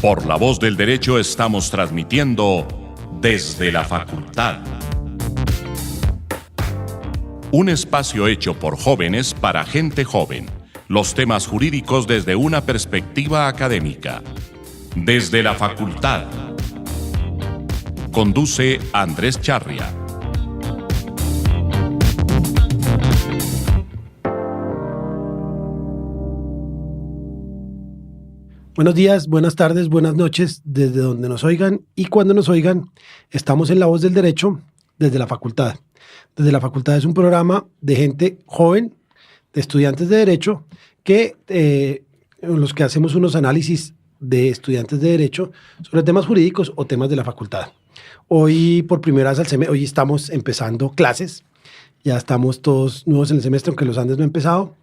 Por La Voz del Derecho estamos transmitiendo desde la facultad. Un espacio hecho por jóvenes para gente joven. Los temas jurídicos desde una perspectiva académica. Desde la facultad. Conduce Andrés Charria. Buenos días, buenas tardes, buenas noches, desde donde nos oigan y cuando nos oigan, estamos en La Voz del Derecho desde la facultad. Desde la facultad es un programa de gente joven, de estudiantes de Derecho, en los que hacemos unos análisis de estudiantes de Derecho sobre temas jurídicos o temas de la facultad. Hoy, por primera vez hoy estamos empezando clases, ya estamos todos nuevos en el semestre, aunque los Andes no han empezado.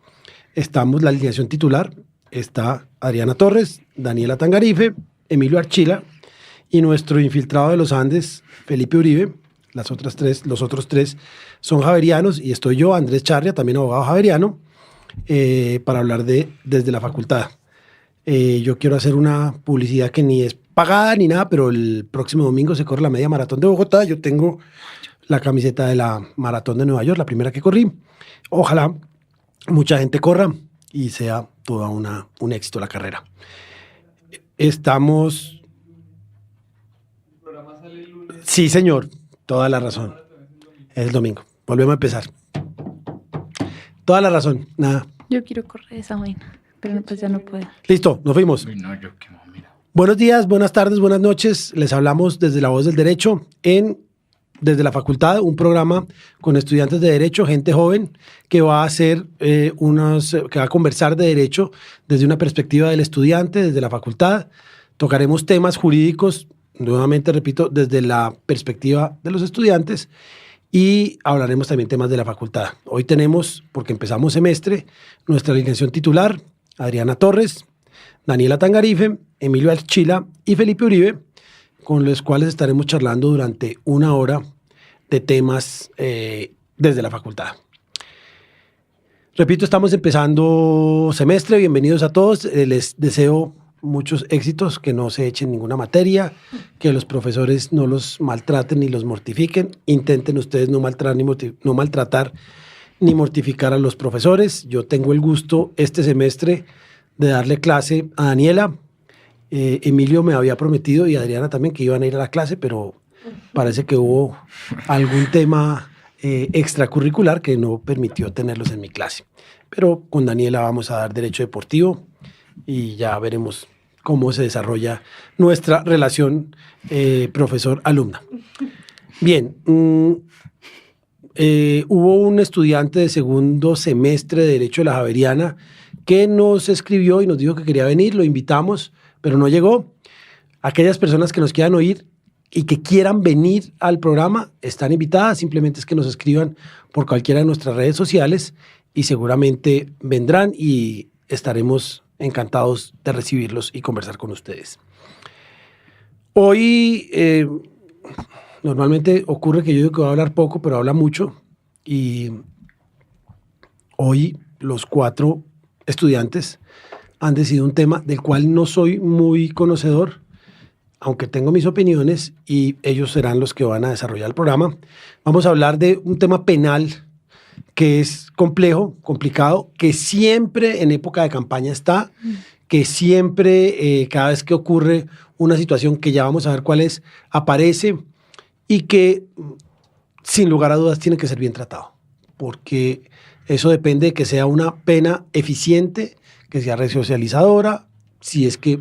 Estamos la alineación titular. Está Adriana Torres, Daniela Tangarife, Emilio Archila y nuestro infiltrado de los Andes, Felipe Uribe. Los otros tres son javerianos y estoy yo, Andrés Charria, también abogado javeriano, para hablar desde la facultad. Yo quiero hacer una publicidad que ni es pagada ni nada, pero el próximo domingo se corre la media maratón de Bogotá. Yo tengo la camiseta de la maratón de Nueva York, la primera que corrí. Ojalá mucha gente corra y sea toda un éxito la carrera. Estamos... ¿El programa sale el lunes? Sí, señor, toda la razón. Es el domingo. Volvemos a empezar. Toda la razón, nada. Yo quiero correr esa vaina, pero pues ya no puedo. Listo, nos fuimos. Uy, no, yo quemo, mira. Buenos días, buenas tardes, buenas noches. Les hablamos desde La Voz del Derecho desde la facultad, un programa con estudiantes de Derecho, gente joven, que va a hacer que va a conversar de Derecho desde una perspectiva del estudiante, desde la facultad. Tocaremos temas jurídicos, nuevamente repito, desde la perspectiva de los estudiantes y hablaremos también temas de la facultad. Hoy tenemos, porque empezamos semestre, nuestra alineación titular, Adriana Torres, Daniela Tangarife, Emilio Archila y Felipe Uribe, con los cuales estaremos charlando durante una hora de temas desde la facultad. Repito, estamos empezando semestre, bienvenidos a todos, les deseo muchos éxitos, que no se echen ninguna materia, que los profesores no los maltraten ni los mortifiquen, intenten ustedes no maltratar ni mortificar a los profesores. Yo tengo el gusto este semestre de darle clase a Daniela. Emilio me había prometido y Adriana también que iban a ir a la clase, pero parece que hubo algún tema extracurricular que no permitió tenerlos en mi clase. Pero con Daniela vamos a dar derecho deportivo y ya veremos cómo se desarrolla nuestra relación profesor-alumna. Bien, hubo un estudiante de segundo semestre de Derecho de la Javeriana que nos escribió y nos dijo que quería venir, lo invitamos, pero no llegó. Aquellas personas que nos quieran oír y que quieran venir al programa están invitadas, simplemente es que nos escriban por cualquiera de nuestras redes sociales y seguramente vendrán y estaremos encantados de recibirlos y conversar con ustedes. Hoy normalmente ocurre que yo digo que voy a hablar poco, pero habla mucho y hoy los 4 estudiantes han decidido un tema del cual no soy muy conocedor, aunque tengo mis opiniones y ellos serán los que van a desarrollar el programa. Vamos a hablar de un tema penal que es complejo, complicado, que siempre en época de campaña está, que siempre, cada vez que ocurre una situación que ya vamos a ver cuál es, aparece y que sin lugar a dudas tiene que ser bien tratado, porque eso depende de que sea una pena eficiente, que sea resocializadora, si es que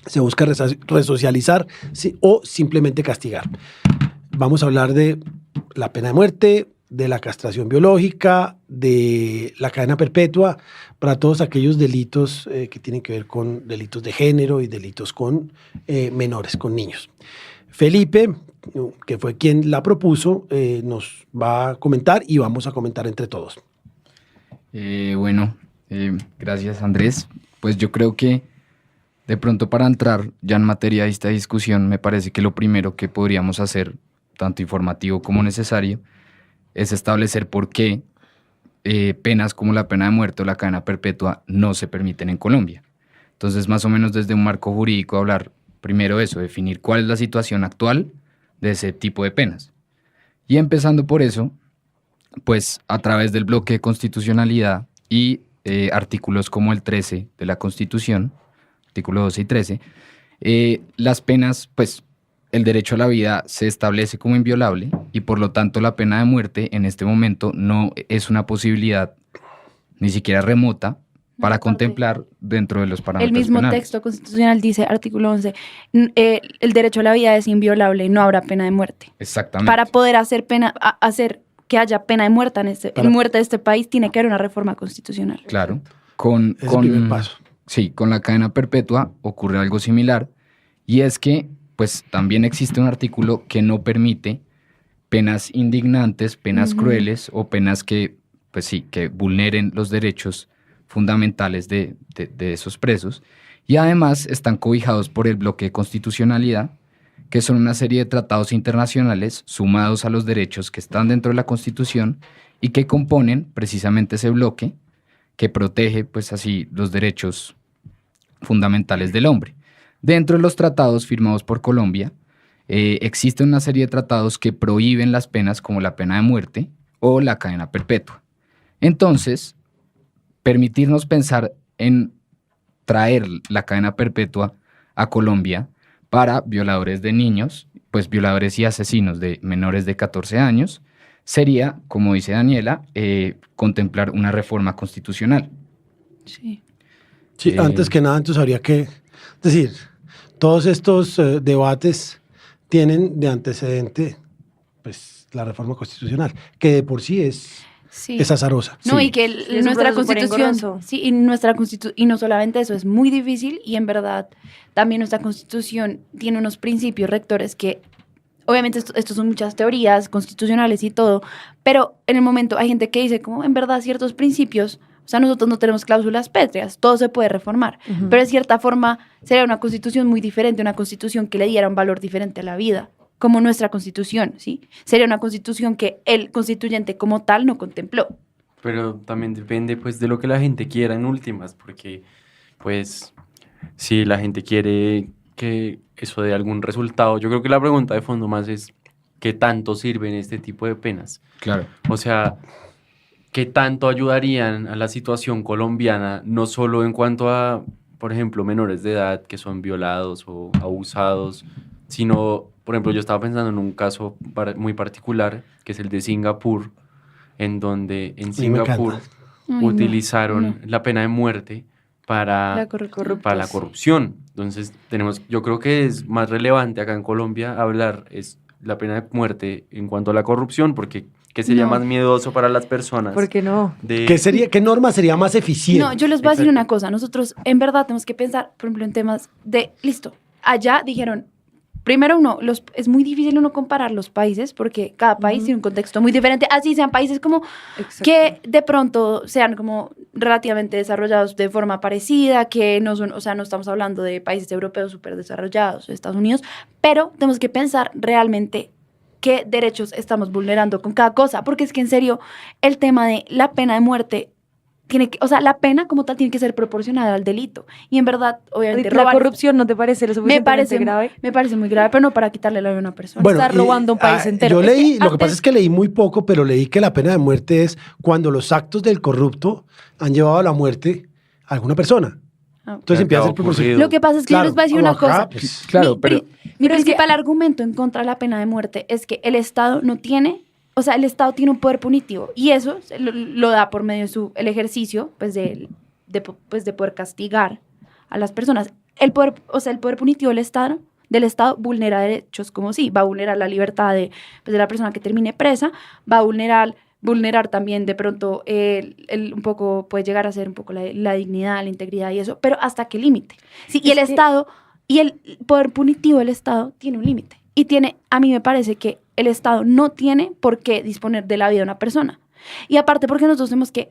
se busca resocializar o simplemente castigar. Vamos a hablar de la pena de muerte, de la castración biológica, de la cadena perpetua, para todos aquellos delitos que tienen que ver con delitos de género y delitos con menores, con niños. Felipe, que fue quien la propuso, nos va a comentar y vamos a comentar entre todos. Gracias, Andrés. Pues yo creo que de pronto para entrar ya en materia de esta discusión, me parece que lo primero que podríamos hacer, tanto informativo como necesario, es establecer por qué penas como la pena de muerte o la cadena perpetua no se permiten en Colombia. Entonces, más o menos desde un marco jurídico hablar primero eso, definir cuál es la situación actual de ese tipo de penas. Y empezando por eso, pues a través del bloque de constitucionalidad y artículos como el 13 de la Constitución, artículos 12 y 13, las penas, pues el derecho a la vida se establece como inviolable y por lo tanto la pena de muerte en este momento no es una posibilidad ni siquiera remota para contemplar dentro de los parámetros El mismo penales. texto constitucional dice, artículo 11, el derecho a la vida es inviolable, no habrá pena de muerte. Exactamente. Para poder hacer que haya pena de muerte en este país, tiene que haber una reforma constitucional. Claro. Es el primer paso. Sí, con la cadena perpetua ocurre algo similar y es que pues también existe un artículo que no permite penas indignantes, penas crueles o penas que, pues sí, que vulneren los derechos fundamentales de esos presos y además están cobijados por el bloque de constitucionalidad, que son una serie de tratados internacionales sumados a los derechos que están dentro de la Constitución y que componen precisamente ese bloque que protege pues así los derechos fundamentales del hombre. Dentro de los tratados firmados por Colombia existe una serie de tratados que prohíben las penas como la pena de muerte o la cadena perpetua. Entonces, permitirnos pensar en traer la cadena perpetua a Colombia para violadores de niños, pues violadores y asesinos de menores de 14 años, sería, como dice Daniela, contemplar una reforma constitucional. Sí. Sí, antes que nada, entonces habría que decir, todos estos debates tienen de antecedente pues, la reforma constitucional, que de por sí es azarosa. No, Sí. y que es un nuestra proceso súper constitución, engorroso. sí, y no solamente eso, es muy difícil y en verdad también nuestra constitución tiene unos principios rectores que, obviamente esto son muchas teorías constitucionales y todo, pero en el momento hay gente que dice como en verdad ciertos principios, o sea, nosotros no tenemos cláusulas pétreas, todo se puede reformar, pero de cierta forma sería una constitución muy diferente, una constitución que le diera un valor diferente a la vida, como nuestra constitución, ¿sí? Sería una constitución que el constituyente como tal no contempló. Pero también depende pues de lo que la gente quiera en últimas, porque pues si la gente quiere que eso dé algún resultado, yo creo que la pregunta de fondo más es ¿qué tanto sirven este tipo de penas? Claro. O sea, ¿qué tanto ayudarían a la situación colombiana, no solo en cuanto a, por ejemplo, menores de edad que son violados o abusados, sino, por ejemplo, yo estaba pensando en un caso muy particular, que es el de Singapur, en donde en me Singapur encanta. Ay, no, utilizaron la pena de muerte para La corrupción. la corrupción. Entonces, yo creo que es más relevante acá en Colombia hablar es la pena de muerte en cuanto a la corrupción, porque ¿qué sería No. más miedoso para las personas? ¿Por qué no? ¿Qué norma sería más eficiente? No, yo les voy a decir Exacto. una cosa. Nosotros, en verdad, tenemos que pensar, por ejemplo, en temas de, listo, allá dijeron, primero es muy difícil uno comparar los países porque cada país tiene un contexto muy diferente. Así sean países como Exacto. que de pronto sean como relativamente desarrollados de forma parecida, que no son, o sea, no estamos hablando de países europeos súper desarrollados, Estados Unidos, pero tenemos que pensar realmente qué derechos estamos vulnerando con cada cosa, porque es que en serio, el tema de la pena de muerte la pena como tal tiene que ser proporcionada al delito. Y en verdad, obviamente, ¿La robar corrupción no te parece lo suficientemente grave? me parece muy grave, pero no para quitarle la vida a una persona. Bueno, Estar robando un país entero. Yo Es leí, que lo que pasa es que leí muy poco, pero leí que la pena de muerte es cuando los actos del corrupto han llevado a la muerte a alguna persona. Entonces empieza a ser proporcional. Lo que pasa es que yo les voy a decir una cosa. Claro, pero Mi principal argumento en contra de la pena de muerte es que el Estado no tiene, o sea, el Estado tiene un poder punitivo y eso lo da por medio de el ejercicio, pues de poder castigar a las personas. El poder punitivo del Estado vulnera derechos como va a vulnerar la libertad de la persona que termine presa, va a vulnerar también de pronto un poco, puede llegar a ser un poco la dignidad, la integridad y eso, pero ¿hasta qué límite? Sí, y el poder punitivo del Estado tiene un límite. Y a mí me parece que el Estado no tiene por qué disponer de la vida de una persona. Y aparte porque nosotros tenemos que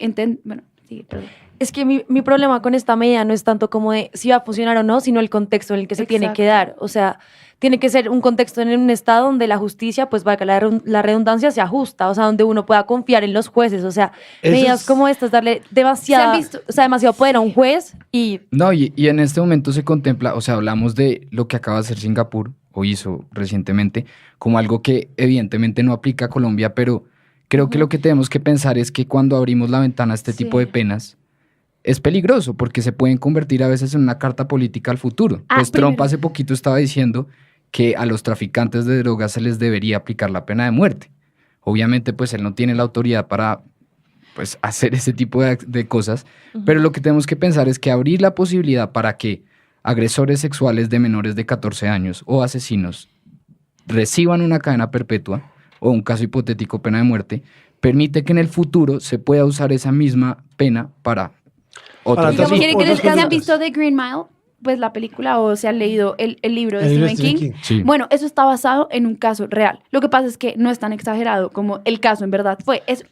Sí, perdón. Es que mi problema con esta medida no es tanto como de si va a funcionar o no, sino el contexto en el que se tiene que dar. O sea, tiene que ser un contexto en un estado donde la justicia, pues valga la redundancia, sea justa, o sea, donde uno pueda confiar en los jueces. O sea, medidas como estas, darle demasiado poder a un juez y... No, y en este momento se contempla, o sea, hablamos de lo que acaba de hacer Singapur, o hizo recientemente, como algo que evidentemente no aplica a Colombia, pero creo que lo que tenemos que pensar es que cuando abrimos la ventana a este tipo de penas, es peligroso porque se pueden convertir a veces en una carta política al futuro. Pues Trump hace poquito estaba diciendo que a los traficantes de drogas se les debería aplicar la pena de muerte. Obviamente, pues él no tiene la autoridad para pues, hacer ese tipo de cosas, pero lo que tenemos que pensar es que abrir la posibilidad para que agresores sexuales de menores de 14 años o asesinos reciban una cadena perpetua o un caso hipotético pena de muerte, permite que en el futuro se pueda usar esa misma pena para otros delitos. ¿Quieren que les han visto The Green Mile? Pues la película o se han leído el libro de Stephen King. Sí. Bueno, eso está basado en un caso real. Lo que pasa es que no es tan exagerado como el caso en verdad fue. Es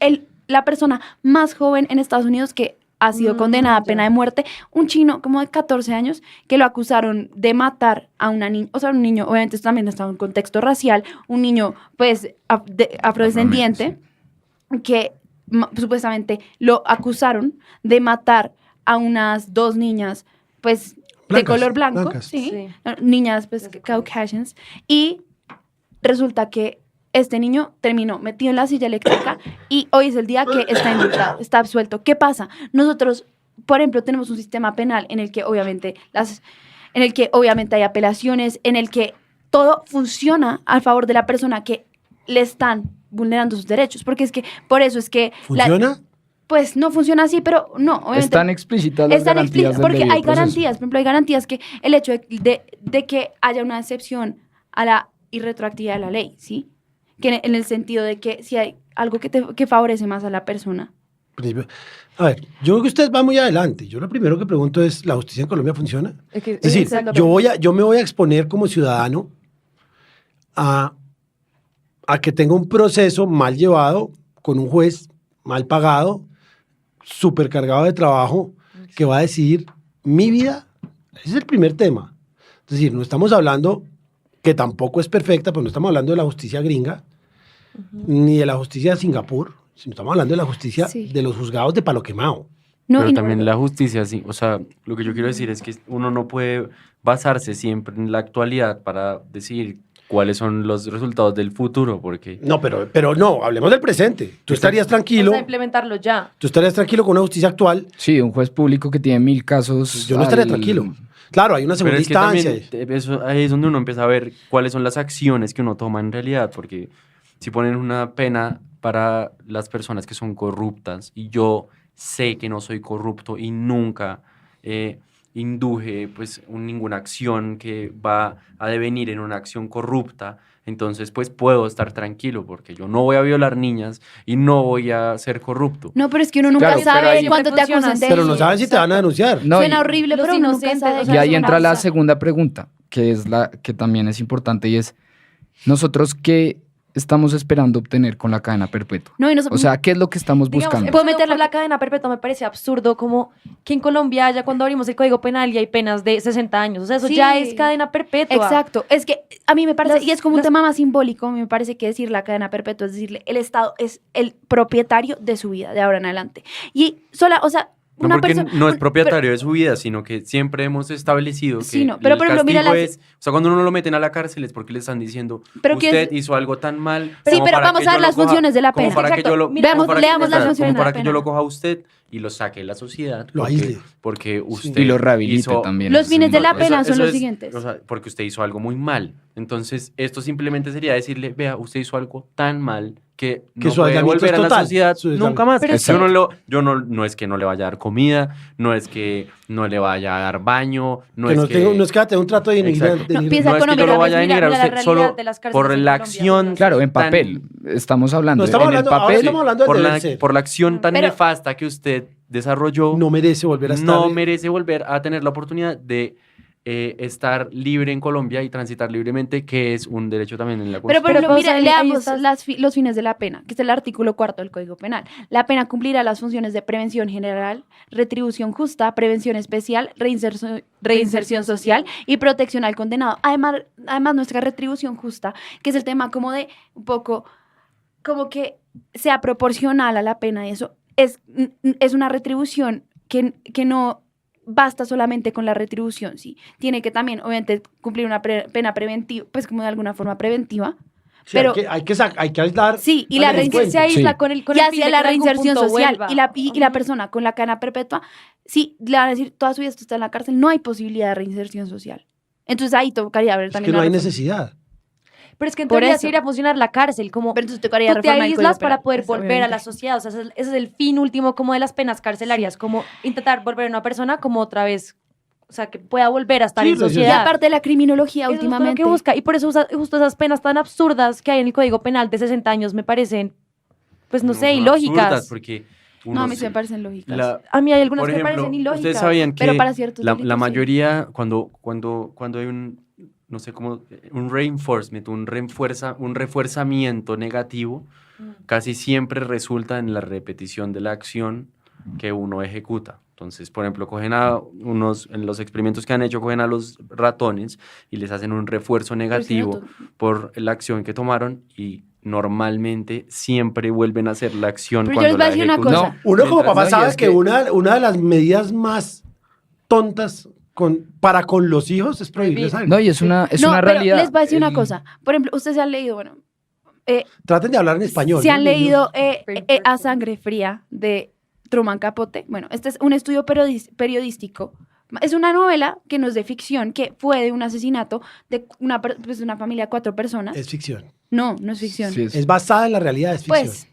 la persona más joven en Estados Unidos que ha sido condenada a pena de muerte, un chino como de 14 años que lo acusaron de matar a una niña, o sea, un niño, obviamente esto también estaba en un contexto racial, un niño pues afrodescendiente que supuestamente lo acusaron de matar a unas 2 niñas pues de color blanco, sí. Niñas pues Caucasians, y resulta que este niño terminó metido en la silla eléctrica y hoy es el día que está indultado, está absuelto. ¿Qué pasa? Nosotros, por ejemplo, tenemos un sistema penal en el que obviamente hay apelaciones, en el que todo funciona a favor de la persona que le están vulnerando sus derechos, porque es que por eso es que ¿funciona? Pues no funciona así, pero no, obviamente. Están explícitas las garantías del porque debido hay proceso. garantías, por ejemplo, hay garantías que el hecho de que haya una excepción a la irretroactividad de la ley, ¿sí? Que en el sentido de que si hay algo que favorece más a la persona. A ver, yo creo que usted va muy adelante. Yo lo primero que pregunto es, ¿la justicia en Colombia funciona? Es decir, yo me voy a exponer como ciudadano a que tenga un proceso mal llevado, con un juez mal pagado, supercargado de trabajo, que va a decidir mi vida. Ese es el primer tema. Es decir, no estamos hablando, que tampoco es perfecta, pero no estamos hablando de la justicia gringa, ni de la justicia de Singapur, sino estamos hablando de la justicia de los juzgados de Palo Quemado. Pero también la justicia, sí, o sea, lo que yo quiero decir es que uno no puede basarse siempre en la actualidad para decidir cuáles son los resultados del futuro, porque... No, pero no, hablemos del presente. Tú estarías tranquilo. Vamos a implementarlo ya. Tú estarías tranquilo con una justicia actual. Sí, un juez público que tiene 1000 casos. Yo no estaría tranquilo. Claro, hay una segunda instancia. Ahí es donde uno empieza a ver cuáles son las acciones que uno toma en realidad, porque si ponen una pena para las personas que son corruptas y yo sé que no soy corrupto y nunca induje pues ninguna acción que va a devenir en una acción corrupta, entonces pues puedo estar tranquilo porque yo no voy a violar niñas y no voy a ser corrupto. No, pero es que uno nunca sabe cuánto te acusan de pero no saben si te van a denunciar. No, suena horrible, pero uno nunca sabe. Y ahí entra la segunda pregunta, que es la que también es importante, y es, ¿nosotros qué estamos esperando obtener con la cadena perpetua? O sea, ¿qué es lo que estamos buscando? Puedo meterle la cadena perpetua, me parece absurdo como que en Colombia ya cuando abrimos el Código Penal y hay penas de 60 años, o sea, eso ya es cadena perpetua. Exacto, es que a mí me parece, y es como un tema más simbólico, me parece que decir la cadena perpetua es decirle, el Estado es el propietario de su vida de ahora en adelante. Y No, porque no es propietario de su vida, sino que siempre hemos establecido que pero por ejemplo, mira es... O sea, cuando uno lo meten a la cárcel es porque le están diciendo, usted hizo algo tan mal... Sí, pero vamos a ver las funciones de la pena. Leamos las funciones de la pena. Para que yo lo coja a usted y lo saque de la sociedad. Lo aísle. Porque usted y lo rehabilite también. Los fines de la pena son los siguientes. O sea, porque usted hizo algo muy mal. Entonces, esto simplemente sería decirle, vea, usted hizo algo tan mal que no su puede volver a la total, sociedad nunca más. Pero no es que no le vaya a dar comida, no es que no le vaya a dar baño, no es que va a tener un trato de inmigrante. No es que yo lo vaya a denigrar a usted solo por la acción. Claro, en papel. Estamos hablando en el papel. Estamos hablando por la acción tan nefasta que usted desarrolló. No merece volver a estar. No merece volver a tener la oportunidad de estar libre en Colombia y transitar libremente, que es un derecho también en la Pero, Constitución. por ejemplo, mira, ahí leamos estás. los fines de la pena, que es el artículo 4 del Código Penal. La pena cumplirá las funciones de prevención general, retribución justa, prevención especial, reinserción social y protección al condenado. Además, nuestra retribución justa, que es el tema como de un poco, como que sea proporcional a la pena, y eso es una retribución que no basta solamente con la retribución, ¿sí? Tiene que también, obviamente, cumplir una pena preventiva, pues como de alguna forma preventiva. Sí, Pero hay que aislar. sí, y al la delincuente. Se aísla Sí. con el y fin hacia de la que en algún reinserción punto social vuelva. y la persona con la cadena perpetua, sí, le van a decir toda su vida esto está en la cárcel, no hay posibilidad de reinserción social. Entonces ahí tocaría ver Es también que no hay una reforma. necesidad. Pero es que en Por teoría eso. sí debería funcionar la cárcel, como Pero entonces tocaría tú te reformar el Código aíslas para Penal, poder pues, volver a obviamente. la sociedad. O sea, ese es el fin último como de las penas carcelarias, como intentar volver a una persona como otra vez, o sea, que pueda volver a estar Sí, en pues, Y sociedad. aparte de la criminología Eso es todo lo últimamente. que busca. Y por eso justo esas penas tan absurdas que hay en el Código Penal de 60 años me parecen, pues no sé, son ilógicas. absurdas, porque No, a uno mí sí me parecen lógicas. A mí hay algunas por que me ejemplo, parecen ilógicas. ustedes sabían que pero para ciertos la delitos, sí. mayoría, cuando hay un, no sé cómo, un reinforcement, un refuerzamiento negativo, casi siempre resulta en la repetición de la acción que uno ejecuta. Entonces, por ejemplo, en los experimentos que han hecho, cogen a los ratones y les hacen un refuerzo negativo por la acción que tomaron y normalmente siempre vuelven a hacer la acción Pero yo cuando les voy a la decir una ejecutan. cosa. Uno como Mientras- papá no, y sabe es que que- una de las medidas más tontas para con los hijos es prohibirles algo. No, y es una No, pero realidad. les voy a decir una El- cosa. Por ejemplo, ustedes se han leído, bueno, Traten de hablar en español. se ¿no, han niños? leído A Sangre Fría de Truman Capote. Bueno, este es un estudio periodístico. Es una novela que no es de ficción, que fue de un asesinato de una familia de 4 personas. Es ficción. No, no es ficción. Sí, Es basada en la realidad, es ficción. Pues,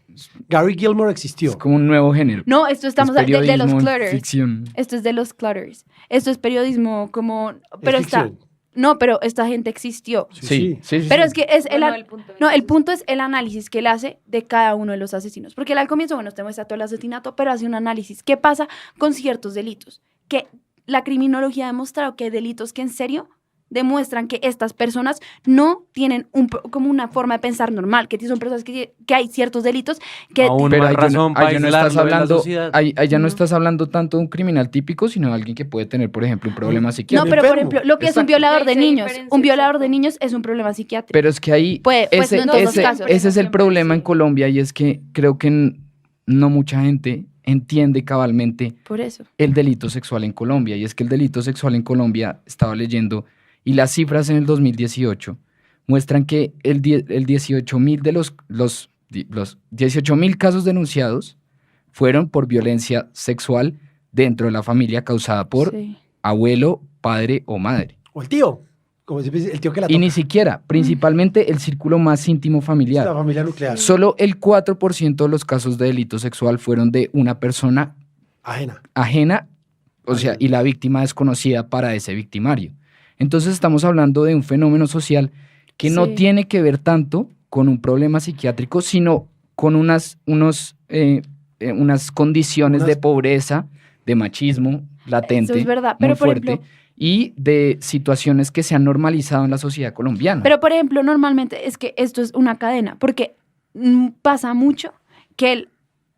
Gary Gilmore existió. es como un nuevo género. no, esto estamos Es de los periodismo en clutters. ficción. Esto es de los clutters. Esto es periodismo como... Pero Es está... ficción. No, pero esta gente existió. Sí. Pero es que es Pero el... no, el punto No, es- el punto es el análisis que él hace de cada uno de los asesinos. Porque él al comienzo, bueno, te muestra todo el asesinato, pero hace un análisis. ¿Qué pasa con ciertos delitos? Que la criminología ha demostrado que hay delitos que en serio demuestran que estas personas no tienen como una forma de pensar normal, que son personas que hay ciertos delitos que... Aún Pero más ahí razón para ya no estás aislarlo de la hablando, sociedad. ahí ya no No. estás hablando tanto de un criminal típico, sino de alguien que puede tener, por ejemplo, un problema No, psiquiátrico. pero por enfermo. ejemplo, lo que es un Exacto. violador de Ahí se niños, diferencia, un violador de exacto. niños es un problema psiquiátrico. Pero es que ahí, Pues ese, no en todos los ese- casos. ese es el Siempre, problema en sí. Colombia y es que creo que no mucha gente entiende cabalmente Por eso. el delito sexual en Colombia. Y es que el delito sexual en Colombia, estaba leyendo, y las cifras en el 2018 muestran que el 18.000 de los 18.000 casos denunciados fueron por violencia sexual dentro de la familia causada por Sí. abuelo, padre o madre. O el tío. Como siempre dice, el tío que la Y toca. ni siquiera, principalmente el círculo más íntimo Es la familiar. familia nuclear. Solo el 4% de los casos de delito sexual fueron de una persona Ajena. ajena, o sea, y la víctima desconocida para ese victimario. Entonces estamos hablando de un fenómeno social que no Sí. tiene que ver tanto con un problema psiquiátrico, sino con unas condiciones de Unas- pobreza, de machismo latente, Eso es verdad. muy Pero por fuerte, ejemplo, y de situaciones que se han normalizado en la sociedad colombiana. Pero, por ejemplo, normalmente es que esto es una cadena, porque pasa mucho que el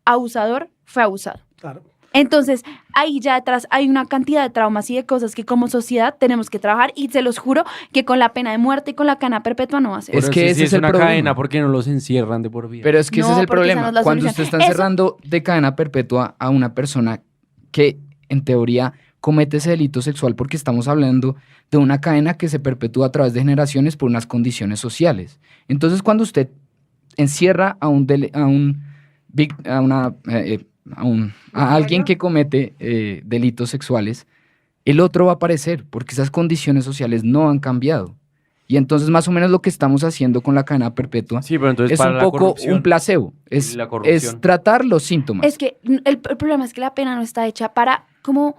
abusador fue abusado. Claro. Entonces, ahí ya atrás hay una cantidad de traumas y de cosas que como sociedad tenemos que trabajar y se los juro que con la pena de muerte y con la cadena perpetua no va a ser. Es Pero que si ese es es el una problema. cadena, ¿por qué no los encierran de por vida? Pero es que ese No, es el porque esa problema. no es la Cuando solución. usted está Eso- encerrando de cadena perpetua a una persona que, en teoría, comete ese delito sexual, porque estamos hablando de una cadena que se perpetúa a través de generaciones por unas condiciones sociales. Entonces, cuando usted encierra a alguien que comete delitos sexuales, el otro va a aparecer, porque esas condiciones sociales no han cambiado. Y entonces, más o menos lo que estamos haciendo con la cadena perpetua Sí, pero entonces es para un la poco corrupción. un placebo, es, la corrupción. es tratar los síntomas. Es que el problema es que la pena no está hecha para como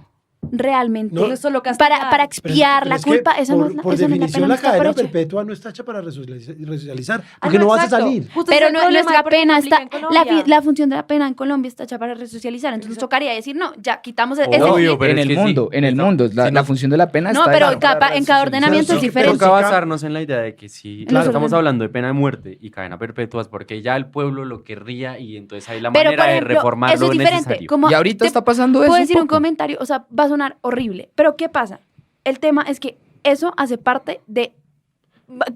realmente No, solo para Pero expiar pero la es que culpa, eso no es por eso no es definición pena, la no está por cadena hecho. perpetua no está hecha para resocializar, Ah, porque no vas a exacto. salir. Justo Pero ese es el no, problema, nuestra por ejemplo, pena aplica está, en Colombia. la función de la pena en Colombia está hecha para resocializar, entonces tocaría decir, no, ya quitamos ese Obvio, pero en es el que mundo, sí, en el no, mundo, si la no- función de la pena No, está pero hecha en cada resocializar. ordenamiento es Sí, diferente. Toca basarnos en la idea de que si Los estamos orden- hablando de pena de muerte y cadena perpetua es porque ya el pueblo lo querría y entonces hay la Pero, manera por de ejemplo, reformar eso lo es diferente. necesario. Como Y ahorita te- está pasando eso Puedo un decir un poco. comentario, o sea, va a sonar horrible, pero ¿qué pasa? El tema es que eso hace parte de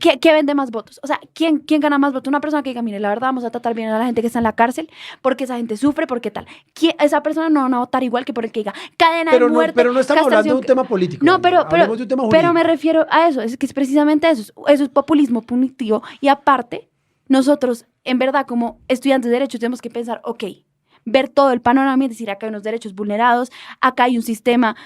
¿qué vende más votos? O sea, ¿quién gana más votos? Una persona que diga, mire, la verdad vamos a tratar bien a la gente que está en la cárcel porque esa gente sufre, porque tal. Esa persona no van a votar igual que por el que diga cadena de muerte. Pero no estamos hablando de un castración. tema político. No, pero hablemos de un tema me jurídico. refiero a eso, es que es precisamente eso, eso es populismo punitivo y aparte, nosotros, en verdad, como estudiantes de derecho, tenemos que pensar, ok, ver todo el panorama y decir, acá hay unos derechos vulnerados, acá hay un sistema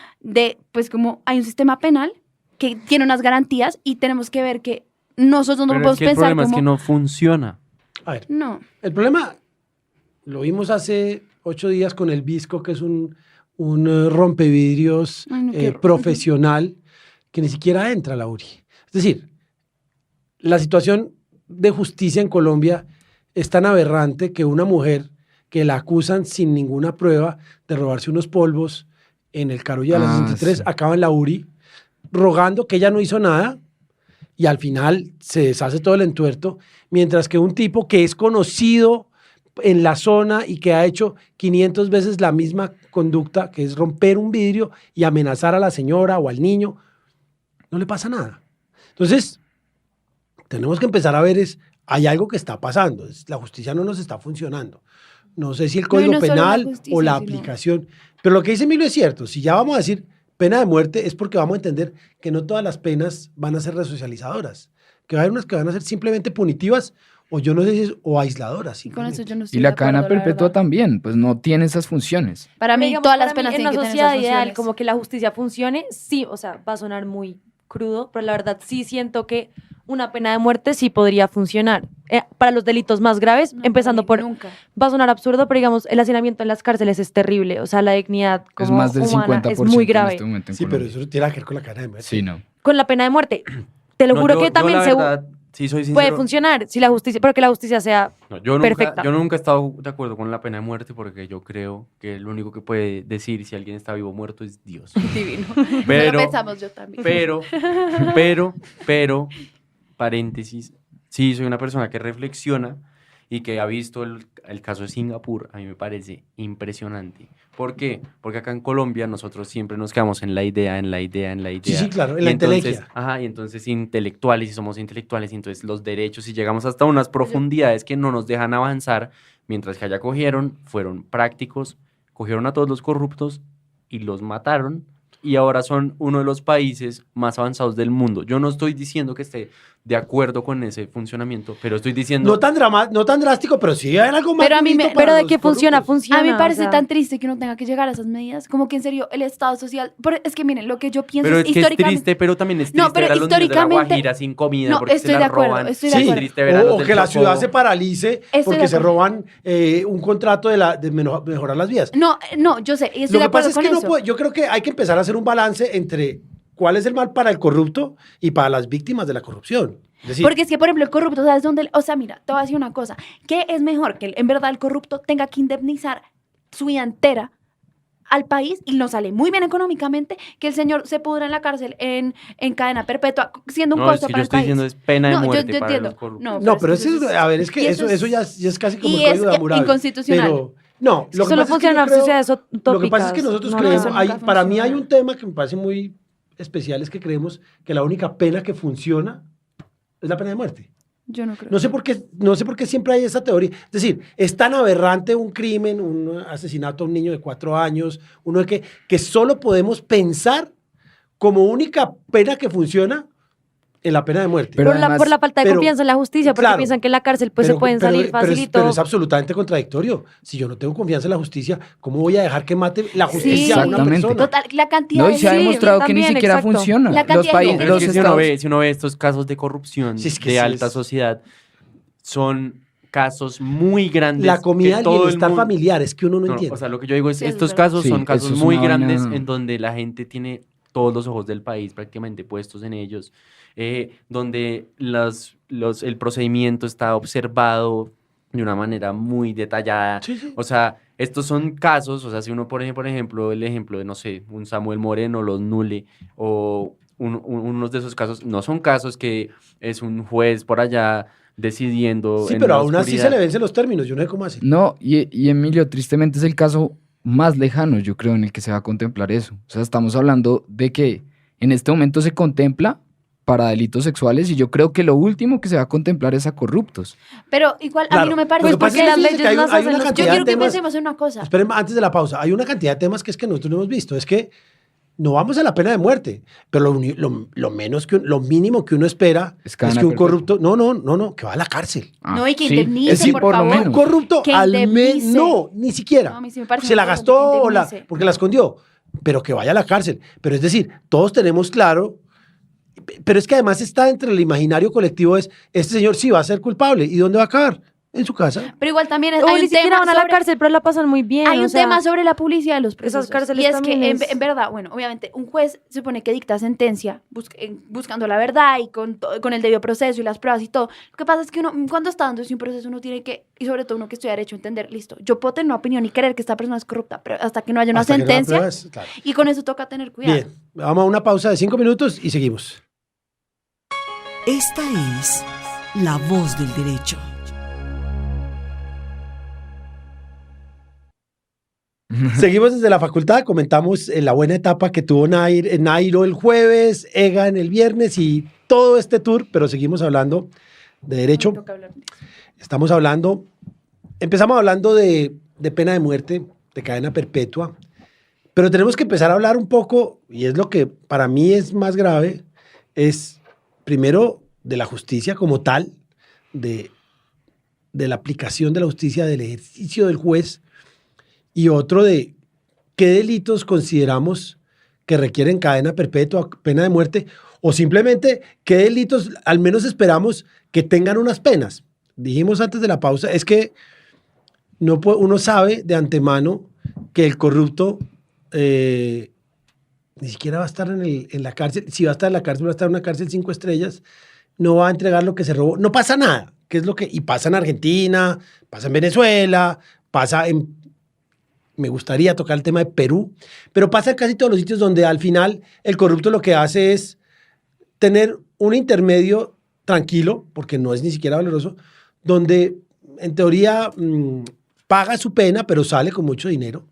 hay un sistema penal que tiene unas garantías y tenemos que ver que nosotros no Pero podemos es que el pensar problema es como, que no funciona. A ver, no, el problema lo vimos hace 8 días con el Visco, que es un rompevidrios Ay, no quiero. profesional que ni siquiera entra a la URI. Es decir, la situación de justicia en Colombia es tan aberrante que una mujer que la acusan sin ninguna prueba de robarse unos polvos en el Carulla de la 63 sí. acaba en la URI rogando que ella no hizo nada y al final se deshace todo el entuerto, mientras que un tipo que es conocido en la zona y que ha hecho 500 veces la misma conducta, que es romper un vidrio y amenazar a la señora o al niño, no le pasa nada. Entonces, tenemos que empezar a ver hay algo que está pasando, la justicia no nos está funcionando. No sé si el No, y Código no solo la Penal justicia, o la sino- aplicación, pero lo que dice Emilio es cierto, si ya vamos a decir pena de muerte es porque vamos a entender que no todas las penas van a ser resocializadoras, que va a haber unas que van a ser simplemente punitivas o yo no sé si o aisladoras. y con eso simplemente. yo no estoy Y de la cadena acuerdo, la perpetua verdad. también, pues no tiene esas funciones. Para mí, Digamos, todas para las mí, penas en tienen que una tener sociedad esas ideal, funciones. como que la justicia funcione, sí, o sea, va a sonar muy crudo, pero la verdad sí siento que una pena de muerte sí podría funcionar. Para los delitos más graves, No, empezando para mí por, nunca. va a sonar absurdo, pero digamos, el hacinamiento en las cárceles es terrible, o sea, la dignidad Es como más del humana 50% es muy en grave. este momento en Sí, pero Colombia. eso tiene que ver con la cadena de muerte. Sí, no. Con la pena de muerte, te lo No, juro yo- que yo también la verdad, sí soy sincero, puede funcionar, si la justicia, pero que la justicia sea no, yo nunca, perfecta. yo nunca he estado de acuerdo con la pena de muerte porque yo creo que lo único que puede decir si alguien está vivo o muerto es Dios. Divino. Pero- Lo pensamos yo también. Pero, paréntesis, sí, soy una persona que reflexiona y que ha visto el caso de Singapur, a mí me parece impresionante. ¿Por qué? Porque acá en Colombia nosotros siempre nos quedamos en la idea. Sí, sí, claro, en Y la entonces, entelequia. ajá, y entonces intelectuales, y somos intelectuales, y entonces los derechos, y llegamos hasta unas profundidades que no nos dejan avanzar, mientras que allá fueron prácticos, cogieron a todos los corruptos y los mataron, y ahora son uno de los países más avanzados del mundo. Yo no estoy diciendo que esté de acuerdo con ese funcionamiento, pero estoy diciendo... No tan drástico, pero sí hay algo más Pero a mí bonito me- para pero de los que funciona, corruptos. funciona. A mí me o parece sea, tan triste que uno tenga que llegar a esas medidas. Como que en serio, el Estado social. Es que miren, lo que yo pienso Pero es que es históricamente. triste, pero también es No, triste pero ver a los niños de la históricamente- Guajira sin comida No, porque estoy se de la acuerdo, roban. estoy de Sí, Es acuerdo. triste ver a los o del que la Chocó. ciudad se paralice Estoy porque de se acuerdo. roban un contrato de mejorar las vías. No, yo sé, y estoy Lo de que pasa acuerdo es con que eso. yo creo que hay que empezar a hacer un balance entre cuál es el mal para el corrupto y para las víctimas de la corrupción. Es decir, Porque es que, por ejemplo, el corrupto, ¿sabes dónde? O sea, mira, te voy a decir una cosa. ¿Qué es mejor? Que en verdad el corrupto tenga que indemnizar su vida entera al país y no sale muy bien económicamente que el señor se pudra en la cárcel en cadena perpetua, siendo un No, es costo que para yo el estoy país. diciendo es pena de No, yo muerte para entiendo. los corruptos. no, pero es que eso, a ver, es que y eso ya es casi como y el código es de Hammurabi. inconstitucional. Pero, no, Es que solo funciona en yo creo- sociedades utópicas. Lo que pasa es que nosotros no, creemos, eso hay- nunca para mí hay funciona. un tema que me parece muy especial, es que creemos que la única pena que funciona es la pena de muerte. Yo no creo. No sé por qué siempre hay esa teoría. Es decir, es tan aberrante un crimen, un asesinato a un niño de 4 años, uno que solo podemos pensar como única pena que funciona en la pena de muerte. Pero por además- la falta de pero- confianza en la justicia, porque claro. piensan que en la cárcel pues se pueden salir facilito. Pero es absolutamente contradictorio. Si yo no tengo confianza en la justicia, ¿cómo voy a dejar que mate la justicia a una Exactamente. persona? Total, la cantidad No, de y se ha Sí, demostrado que ni también, siquiera exacto. funciona. La Los cantidad de países, gente los Es que estados... si uno ve estos casos de corrupción Sí, es que de sí alta es- sociedad, son casos muy grandes. La comida que del todo el bienestar mundo- familiar, es que uno no entiende. O sea, lo que yo digo es, Sí, es estos verdad. casos Sí, son casos eso es muy una vaina- grandes en donde la gente tiene todos los ojos del país prácticamente puestos en ellos, donde el procedimiento está observado de una manera muy detallada. Sí, sí. O sea, estos son casos, o sea, si uno pone, por ejemplo, el ejemplo de, no sé, un Samuel Moreno, los Nule, o unos de esos casos, no son casos que es un juez por allá decidiendo. Sí, en pero la aún así se oscuridad. le vencen los términos, yo no sé cómo hace. No, y Emilio, tristemente es el caso más lejano, yo creo, en el que se va a contemplar eso. O sea, estamos hablando de que en este momento se contempla para delitos sexuales y yo creo que lo último que se va a contemplar es a corruptos. Pero igual a Claro, mí no me lo parece que pasa porque es las que leyes hay más hay hacen una los- cantidad Yo de quiero que temas. pensemos en una cosa. Esperen, antes de la pausa, hay una cantidad de temas que es que nosotros no hemos visto. Es que no vamos a la pena de muerte, pero lo menos que lo mínimo que uno espera Es es cadena que un perpetua. corrupto, no, que va a la cárcel. No, y que sí, indemnice, sí, por lo favor. Un menos. corrupto Que al menos, indemnice. no, ni siquiera. No, a mí sí me parece Se la muy gastó corrupto que o indemnice. porque la escondió, pero que vaya a la cárcel. Pero es decir, todos tenemos claro, pero es que además está entre el imaginario colectivo es, este señor sí va a ser culpable. ¿Y dónde va a acabar? En su casa. Pero igual también O hay ni un siquiera tema van a la sobre- cárcel, pero la pasan muy bien. Hay o un sea, tema sobre la publicidad de los procesos. cárceles y es también que es- en verdad, bueno, obviamente, un juez se supone que dicta sentencia buscando la verdad y con el debido proceso y las pruebas y todo. Lo que pasa es que uno, cuando está dando un proceso, uno tiene que, y sobre todo uno que estudia derecho, entender, listo, yo puedo tener una opinión y creer que esta persona es corrupta, pero hasta que no haya una Hasta que no la sentencia, pruebas, claro. y con eso toca tener cuidado. Bien, vamos a una pausa de 5 minutos y seguimos. Esta es La Voz del Derecho. Seguimos desde la facultad, comentamos la buena etapa que tuvo Nairo el jueves, Egan el viernes y todo este tour, pero seguimos hablando de derecho. Toca hablar de eso. Empezamos hablando de pena de muerte, de cadena perpetua, pero tenemos que empezar a hablar un poco, y es lo que para mí es más grave, es primero de la justicia como tal, de la aplicación de la justicia, del ejercicio del juez, y otro de qué delitos consideramos que requieren cadena perpetua, pena de muerte, o simplemente qué delitos al menos esperamos que tengan unas penas. Dijimos antes de la pausa, es que uno sabe de antemano que el corrupto ni siquiera va a estar en la cárcel. Si va a estar en la cárcel, va a estar en una cárcel 5 estrellas, no va a entregar lo que se robó, no pasa nada. Y pasa en Argentina, pasa en Venezuela, pasa en... Me gustaría tocar el tema de Perú, pero pasa en casi todos los sitios donde al final el corrupto lo que hace es tener un intermedio tranquilo, porque no es ni siquiera valoroso, donde en teoría paga su pena, pero sale con mucho dinero.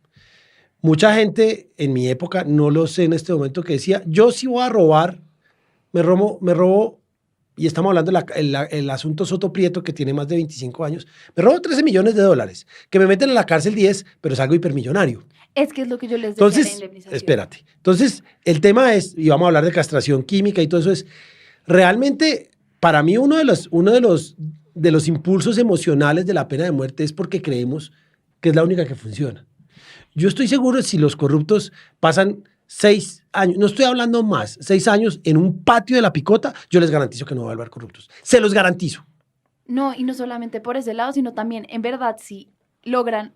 Mucha gente en mi época, no lo sé en este momento, que decía, yo sí voy a robar, me robo, y estamos hablando del asunto Soto Prieto, que tiene más de 25 años, me robo $13 millones, que me meten a la cárcel 10, pero salgo hipermillonario. Es que es lo que yo les decía, la Entonces, indemnización. espérate. Entonces, el tema es, y vamos a hablar de castración química y todo eso, es realmente, para mí, uno de los impulsos emocionales de la pena de muerte es porque creemos que es la única que funciona. Yo estoy seguro de si los corruptos pasan 6 años, no estoy hablando más, 6 años en un patio de la picota, yo les garantizo que no va a haber corruptos. Se los garantizo. No, y no solamente por ese lado, sino también, en verdad, si logran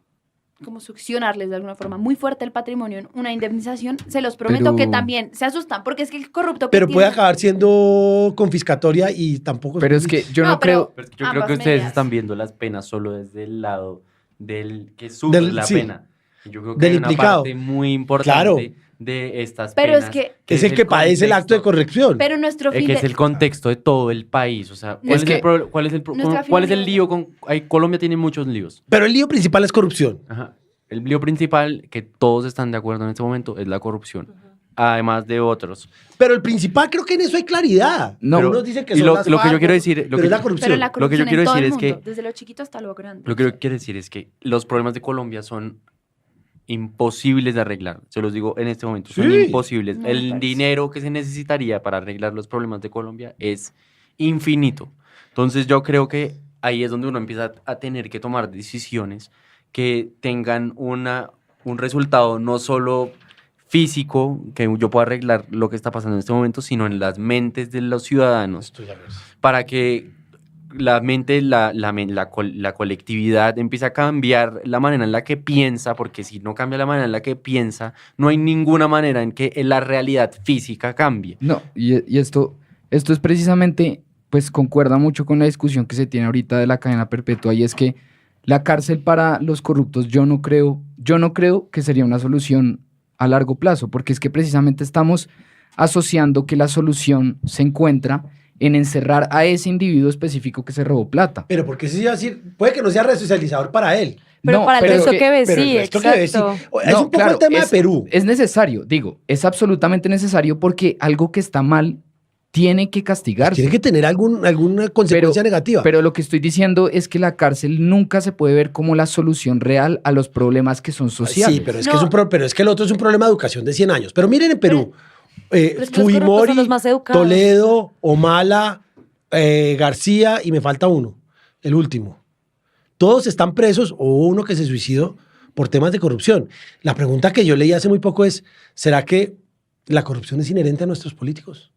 como succionarles de alguna forma muy fuerte el patrimonio en una indemnización, se los prometo Pero- que también se asustan, porque es que el corrupto que Pero puede tiene- acabar siendo confiscatoria y tampoco... Pero es que yo no, No, pero- creo... Pero es que yo creo Ambas que ustedes medidas. están viendo las penas solo desde el lado del que sufre Del- la sí. pena. Y yo creo que Del hay una implicado. parte muy importante Claro. de estas Pero penas. es que- es el que padece el acto de contexto. corrección. Pero nuestro fin Que de... es el contexto de todo el país. O sea, ¿cuál Es es, que- el pro- cuál es el pro- Nuestra cuál es el finalidad- lío con... Colombia tiene muchos líos. Pero el lío principal es corrupción. Ajá. El lío principal, que todos están de acuerdo en este momento, es la corrupción. Además de otros. Pero el principal, creo que en eso hay claridad. No, Pero unos dicen que y son lo- las lo que yo FARC, quiero decir- lo pero que es la yo- corrupción. Pero la Lo que yo corrupción quiero en todo decir el es que- mundo, desde lo chiquito hasta lo grande. Lo que quiero decir es que los problemas de Colombia son imposibles de arreglar. Se los digo en este momento. Son Sí. imposibles. No me El parece. dinero que se necesitaría para arreglar los problemas de Colombia es infinito. Entonces yo creo que ahí es donde uno empieza a tener que tomar decisiones que tengan un resultado no solo físico, que yo pueda arreglar lo que está pasando en este momento, sino en las mentes de los ciudadanos, Estoy de acuerdo. para que la mente, la colectividad empieza a cambiar la manera en la que piensa, porque si no cambia la manera en la que piensa, no hay ninguna manera en que la realidad física cambie. No, y esto es precisamente, pues concuerda mucho con la discusión que se tiene ahorita de la cadena perpetua, y es que la cárcel para los corruptos yo no creo que sería una solución a largo plazo, porque es que precisamente estamos asociando que la solución se encuentra en encerrar a ese individuo específico que se robó plata. Pero porque eso iba a decir, puede que no sea resocializador para él. Pero No, para el pero resto que- que ve, Pero sí, esto que debe exacto. decir, es No, un poco claro, el tema de Perú. Es necesario, digo, es absolutamente necesario porque algo que está mal tiene que castigarse. Tiene que tener alguna consecuencia negativa. Pero lo que estoy diciendo es que la cárcel nunca se puede ver como la solución real a los problemas que son sociales. Sí, pero es, No. que pero es que el otro es un problema de educación de 100 años. Pero miren en Perú, pero es que los corruptos Fujimori, son los más educados. Toledo, Omala, García y me falta uno, el último. Todos están presos o hubo uno que se suicidó por temas de corrupción. La pregunta que yo leí hace muy poco es, ¿será que la corrupción es inherente a nuestros políticos?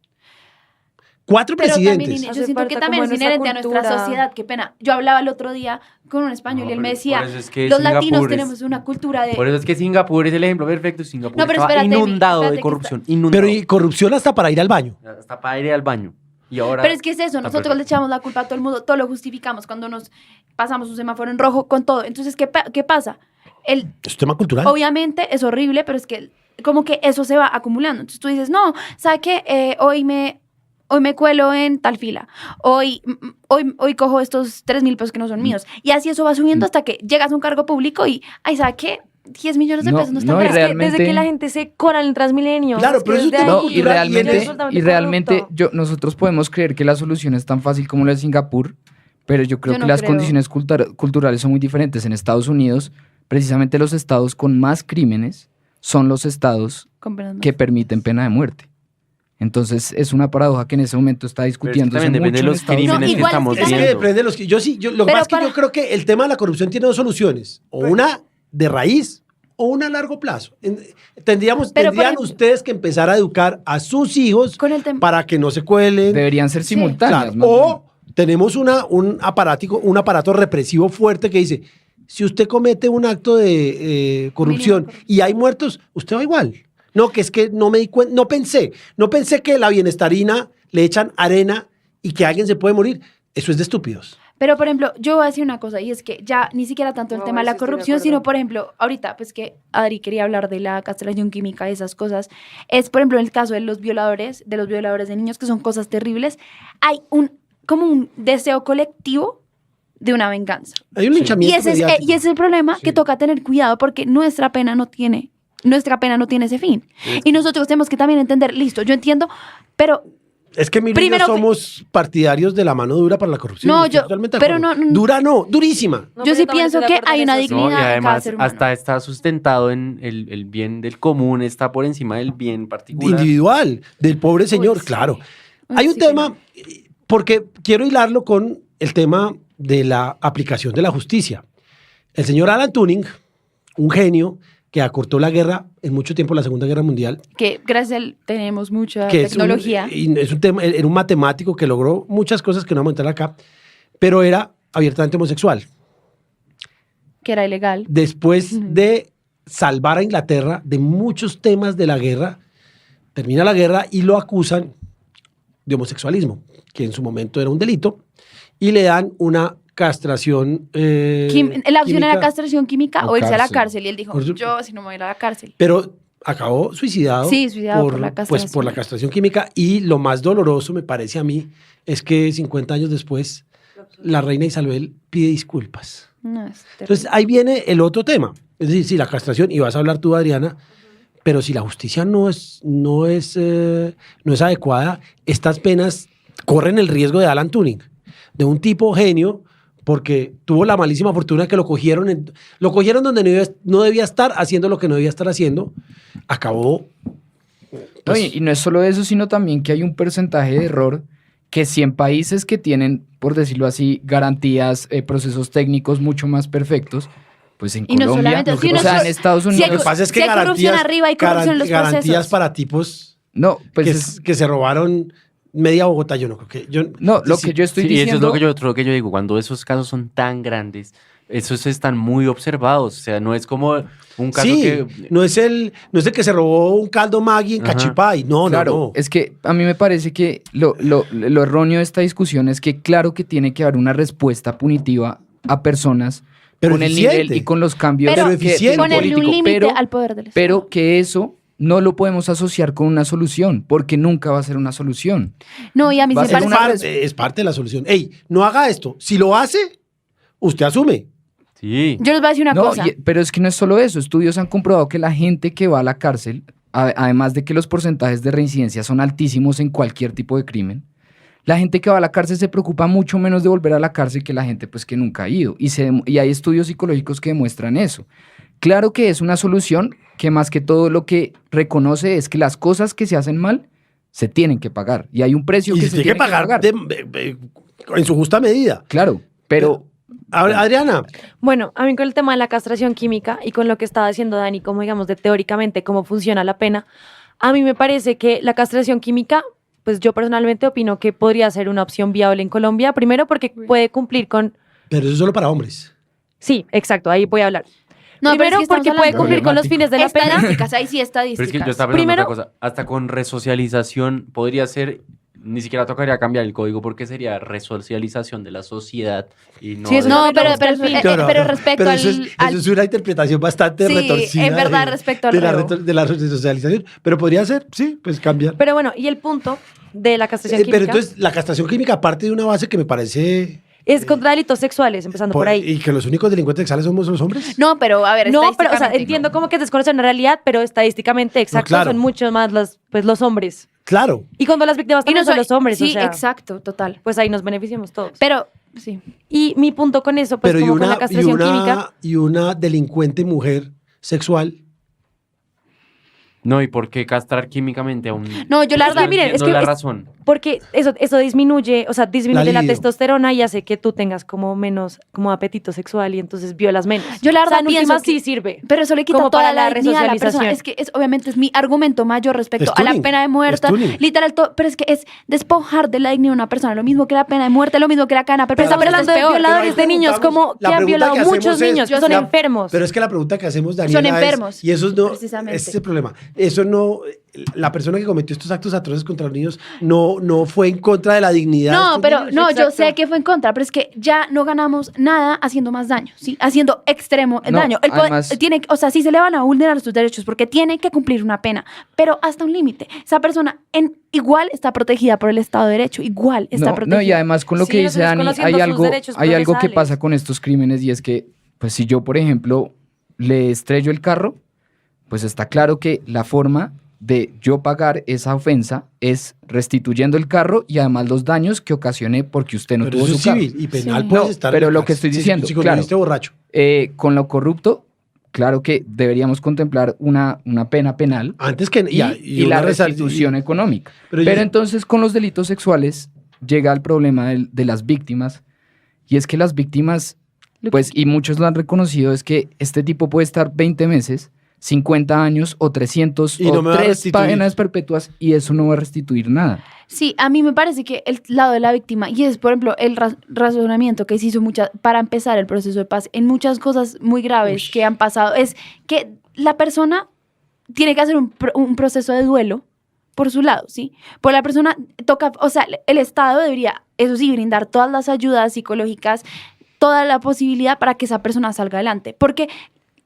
4 Pero también, presidentes. yo Hace siento que parte también como es de nuestra inherente a nuestra cultura. sociedad. Qué pena. Yo hablaba el otro día con un español y él me pero decía, por eso es que los latinos Singapur es- tenemos una cultura de... Por eso es que Singapur es el ejemplo perfecto. Singapur No, pero estaba espérate, Emi, inundado espérate de que corrupción, está- inundado. Pero y corrupción hasta para ir al baño. Hasta para ir al baño. Y ahora... Pero es que es eso, está nosotros perfecto. le echamos la culpa a todo el mundo, todo lo justificamos cuando nos pasamos un semáforo en rojo con todo. Entonces, ¿qué pasa? Es un tema cultural. Obviamente es horrible, pero es que como que eso se va acumulando. Entonces tú dices, no, ¿sabes qué? Hoy me cuelo en tal fila. Hoy cojo estos 3.000 pesos que no son míos. Y así eso va subiendo hasta que llegas a un cargo público y, ay, ¿sabes qué? 10 millones de No, pesos no están no, y para- Es que realmente- desde que la gente se cola en el Transmilenio. Claro, es pero que eso es desde tema No, ahí y cultural, realmente, absolutamente y realmente corrupto. nosotros podemos creer que la solución es tan fácil como la de Singapur, pero yo creo Yo que no las creo. condiciones culturales son muy diferentes. En Estados Unidos, precisamente los estados con más crímenes son los estados Comprendo. que permiten pena de muerte. Entonces es una paradoja que en ese momento está discutiéndose también depende mucho de en los Estados crímenes No, que igual es estamos que Es que viendo. depende de los que... Lo que Pero pasa es que para- yo creo que el tema de la corrupción tiene 2 soluciones. O una de raíz o una a largo plazo. Tendrían Pero, por ejemplo- ustedes que empezar a educar a sus hijos Con el tema... para que no se cuelen. Deberían ser Sí. simultáneas. Claro. más bien. O tenemos un aparato represivo fuerte que dice, si usted comete un acto de corrupción Mínima y hay muertos, usted va igual. No, que es que no me di cuenta, no pensé que la bienestarina le echan arena y que alguien se puede morir. Eso es de estúpidos. Pero, por ejemplo, yo voy a decir una cosa, y es que ya ni siquiera tanto el No, tema de sí la estoy de corrupción, acuerdo. sino, por ejemplo, ahorita, pues que Adri quería hablar de la castración química y esas cosas, es, por ejemplo, en el caso de los violadores de niños, que son cosas terribles, hay como un deseo colectivo de una venganza. Hay un Y linchamiento ese mediático. es el problema Sí. que toca tener cuidado porque nuestra pena no tiene ese fin. Y nosotros tenemos que también entender, listo, yo entiendo, pero Es que Emilio y yo Primero que- somos partidarios de la mano dura para la corrupción. No, Estoy yo- totalmente de pero acuerdo. no- Dura no, durísima. No, yo pero sí también pienso estoy de que acuerdo hay en una eso. No, y dignidad en cada además ser humano. hasta está sustentado en el bien del común, está por encima del bien particular. Individual, del pobre señor, sí. claro. Uy, Hay un sí, tema, porque quiero hilarlo con el tema de la aplicación de la justicia. El señor Alan Turing, un genio que acortó la guerra en mucho tiempo, la Segunda Guerra Mundial, que gracias a él tenemos mucha que tecnología. es un tema, era un matemático que logró muchas cosas que no vamos a entrar acá, pero era abiertamente homosexual. Que era ilegal. Después Ujú. de salvar a Inglaterra de muchos temas de la guerra, termina la guerra y lo acusan de homosexualismo, que en su momento era un delito, y le dan una castración. La opción era química, castración química O o irse a la cárcel. cárcel. Y él dijo, Por su- yo si no me voy a ir a la cárcel. pero acabó suicidado, Sí, suicidado por la pues, castración. por la castración química. Y lo más doloroso, me parece a mí, es que 50 años después, la reina Isabel pide disculpas. No, es terrible. Entonces ahí viene el otro tema. Es decir, si la castración, y vas a hablar tú, Adriana, pero si la justicia no es adecuada, estas penas corren el riesgo de Alan Turing, de un tipo genio, porque tuvo la malísima fortuna que lo cogieron donde no debía estar, haciendo lo que no debía estar haciendo. Acabó. pues, Oye, y no es solo eso, sino también que hay un porcentaje de error que si en países que tienen, por decirlo así, garantías, procesos técnicos mucho más perfectos, pues en Y no Colombia, solamente- lo que si pasa o sea, es- en Estados si hay Unidos, lo que pasa es que si hay corrupción arriba, hay corrupción en los garantías procesos. para tipos no, pues que se robaron media Bogotá, yo no creo que... No, lo sí, que yo estoy Sí, diciendo... eso es lo que yo digo, cuando esos casos son tan grandes, esos están muy observados, o sea, no es como un caso sí, que... no es el que se robó un caldo Maggi en Ajá. Cachipay, no, Claro, no. es que a mí me parece que lo erróneo de esta discusión es que claro que tiene que haber una respuesta punitiva a personas Pero con el eficiente. nivel y con los cambios Pero que eficiente. tiene el Ponerle un político, límite al poder del Estado. pero que eso no lo podemos asociar con una solución, porque nunca va a ser una solución. No, y a mí Va a sí ser me Es una parece... es parte de la solución. Ey, no haga esto. Si lo hace, usted asume. Sí. Yo les voy a decir una No, cosa. pero es que no es solo eso. Estudios han comprobado que la gente que va a la cárcel, además de que los porcentajes de reincidencia son altísimos en cualquier tipo de crimen, la gente que va a la cárcel se preocupa mucho menos de volver a la cárcel que la gente pues, que nunca ha ido. Y hay estudios psicológicos que demuestran eso. Claro que es una solución que más que todo lo que reconoce es que las cosas que se hacen mal se tienen que pagar. Y hay un precio Y que se se tiene que pagar en su justa medida. Claro, pero... Adriana, Bueno, a mí con el tema de la castración química y con lo que estaba diciendo Dani, como digamos de teóricamente cómo funciona la pena, a mí me parece que la castración química, pues yo personalmente opino que podría ser una opción viable en Colombia, primero porque puede cumplir con... pero eso es solo para hombres. Sí, exacto, ahí voy a hablar. No, pero es Primero que estamos porque puede hablando cumplir con los fines de la pena. Estadísticas, ahí sí estadísticas. Pero es que yo estaba pensando Primero- otra cosa. Hasta con resocialización podría ser, ni siquiera tocaría cambiar el código porque sería resocialización de la sociedad y no. Sí, eso de- No, pero, Hasta el fin. pero respecto pero al... eso es una interpretación bastante Sí, retorcida. en verdad, respecto al de la, reo. de la resocialización. Pero podría ser, sí, pues cambiar. Pero bueno, y el punto de la castración Pero química entonces, la castración química parte de una base que me parece... es contra delitos sexuales, empezando por ahí. Y que los únicos delincuentes sexuales somos los hombres. No, pero a ver, No, pero o sea, estadísticamente, entiendo como que desconocen la realidad, pero estadísticamente, exacto, claro. son muchos más los hombres. Claro. Y cuando las víctimas Y también son soy- los hombres, Sí, o sea, exacto, total. pues ahí nos beneficiamos todos. Pero, sí. Y mi punto con eso, pues Pero como con la castración química, y una delincuente mujer sexual. No, ¿y por qué castrar químicamente a un...? No, yo la Es que verdad... miren, entiendo es que la es- razón. porque eso disminuye, o sea, disminuye la libido. testosterona y hace que tú tengas como menos, como apetito sexual y entonces violas menos. Yo la O sea, verdad en pienso últimas que- sí sirve. Pero eso le quita Como toda para la la dignidad a la persona. resocialización. Es que obviamente es mi argumento mayor respecto Es a la tuning, pena de es muerte. tuning. Literal, todo. Pero es que es despojar de la dignidad de una persona. Lo mismo que la pena de muerte, lo mismo que la cadena Pero perpetua. estamos hablando de es peor. violadores de niños como que han violado muchos niños, que son enfermos. Pero es que la pregunta que hacemos, Daniela, Son enfermos, y eso no, precisamente. ese es el problema. Eso no, la persona que cometió estos actos atroces contra los niños no fue en contra de la dignidad. de No, estos pero niños. no, yo exacto. sé que fue en contra, pero es que ya no ganamos nada haciendo más daño, ¿sí? Haciendo extremo No, daño. El poder además- tiene, o sea, sí se le van a vulnerar sus derechos porque tiene que cumplir una pena, pero hasta un límite. Esa persona igual está protegida por el Estado de Derecho, igual está protegida. No, y además con lo Sí, que no dice se Dani, desconociendo sus derechos hay algo que procesales. pasa con estos crímenes y es que, pues si yo, por ejemplo, le estrello el carro, pues está claro que la forma de yo pagar esa ofensa es restituyendo el carro y además los daños que ocasioné porque usted no Pero tuvo eso su es carro. civil y penal Sí. puedes No, estar. pero en la lo que cárcel. estoy diciendo, si claro. condujiste borracho. Con lo corrupto, claro que deberíamos contemplar una pena penal Antes que y la una restitución económica. Pero Pero yo- entonces con los delitos sexuales llega el problema de las víctimas y es que las víctimas, pues y muchos lo han reconocido, es que este tipo puede estar 20 meses, 50 años o 300 Y o no me va a 3 restituir. cadenas perpetuas y eso no va a restituir nada. Sí, a mí me parece que el lado de la víctima, y es, por ejemplo, el razonamiento que se hizo para empezar el proceso de paz en muchas cosas muy graves que han pasado, es que la persona tiene que hacer un proceso de duelo por su lado, ¿sí? Pues la persona toca, o sea, el Estado debería, eso sí, brindar todas las ayudas psicológicas, toda la posibilidad para que esa persona salga adelante. Porque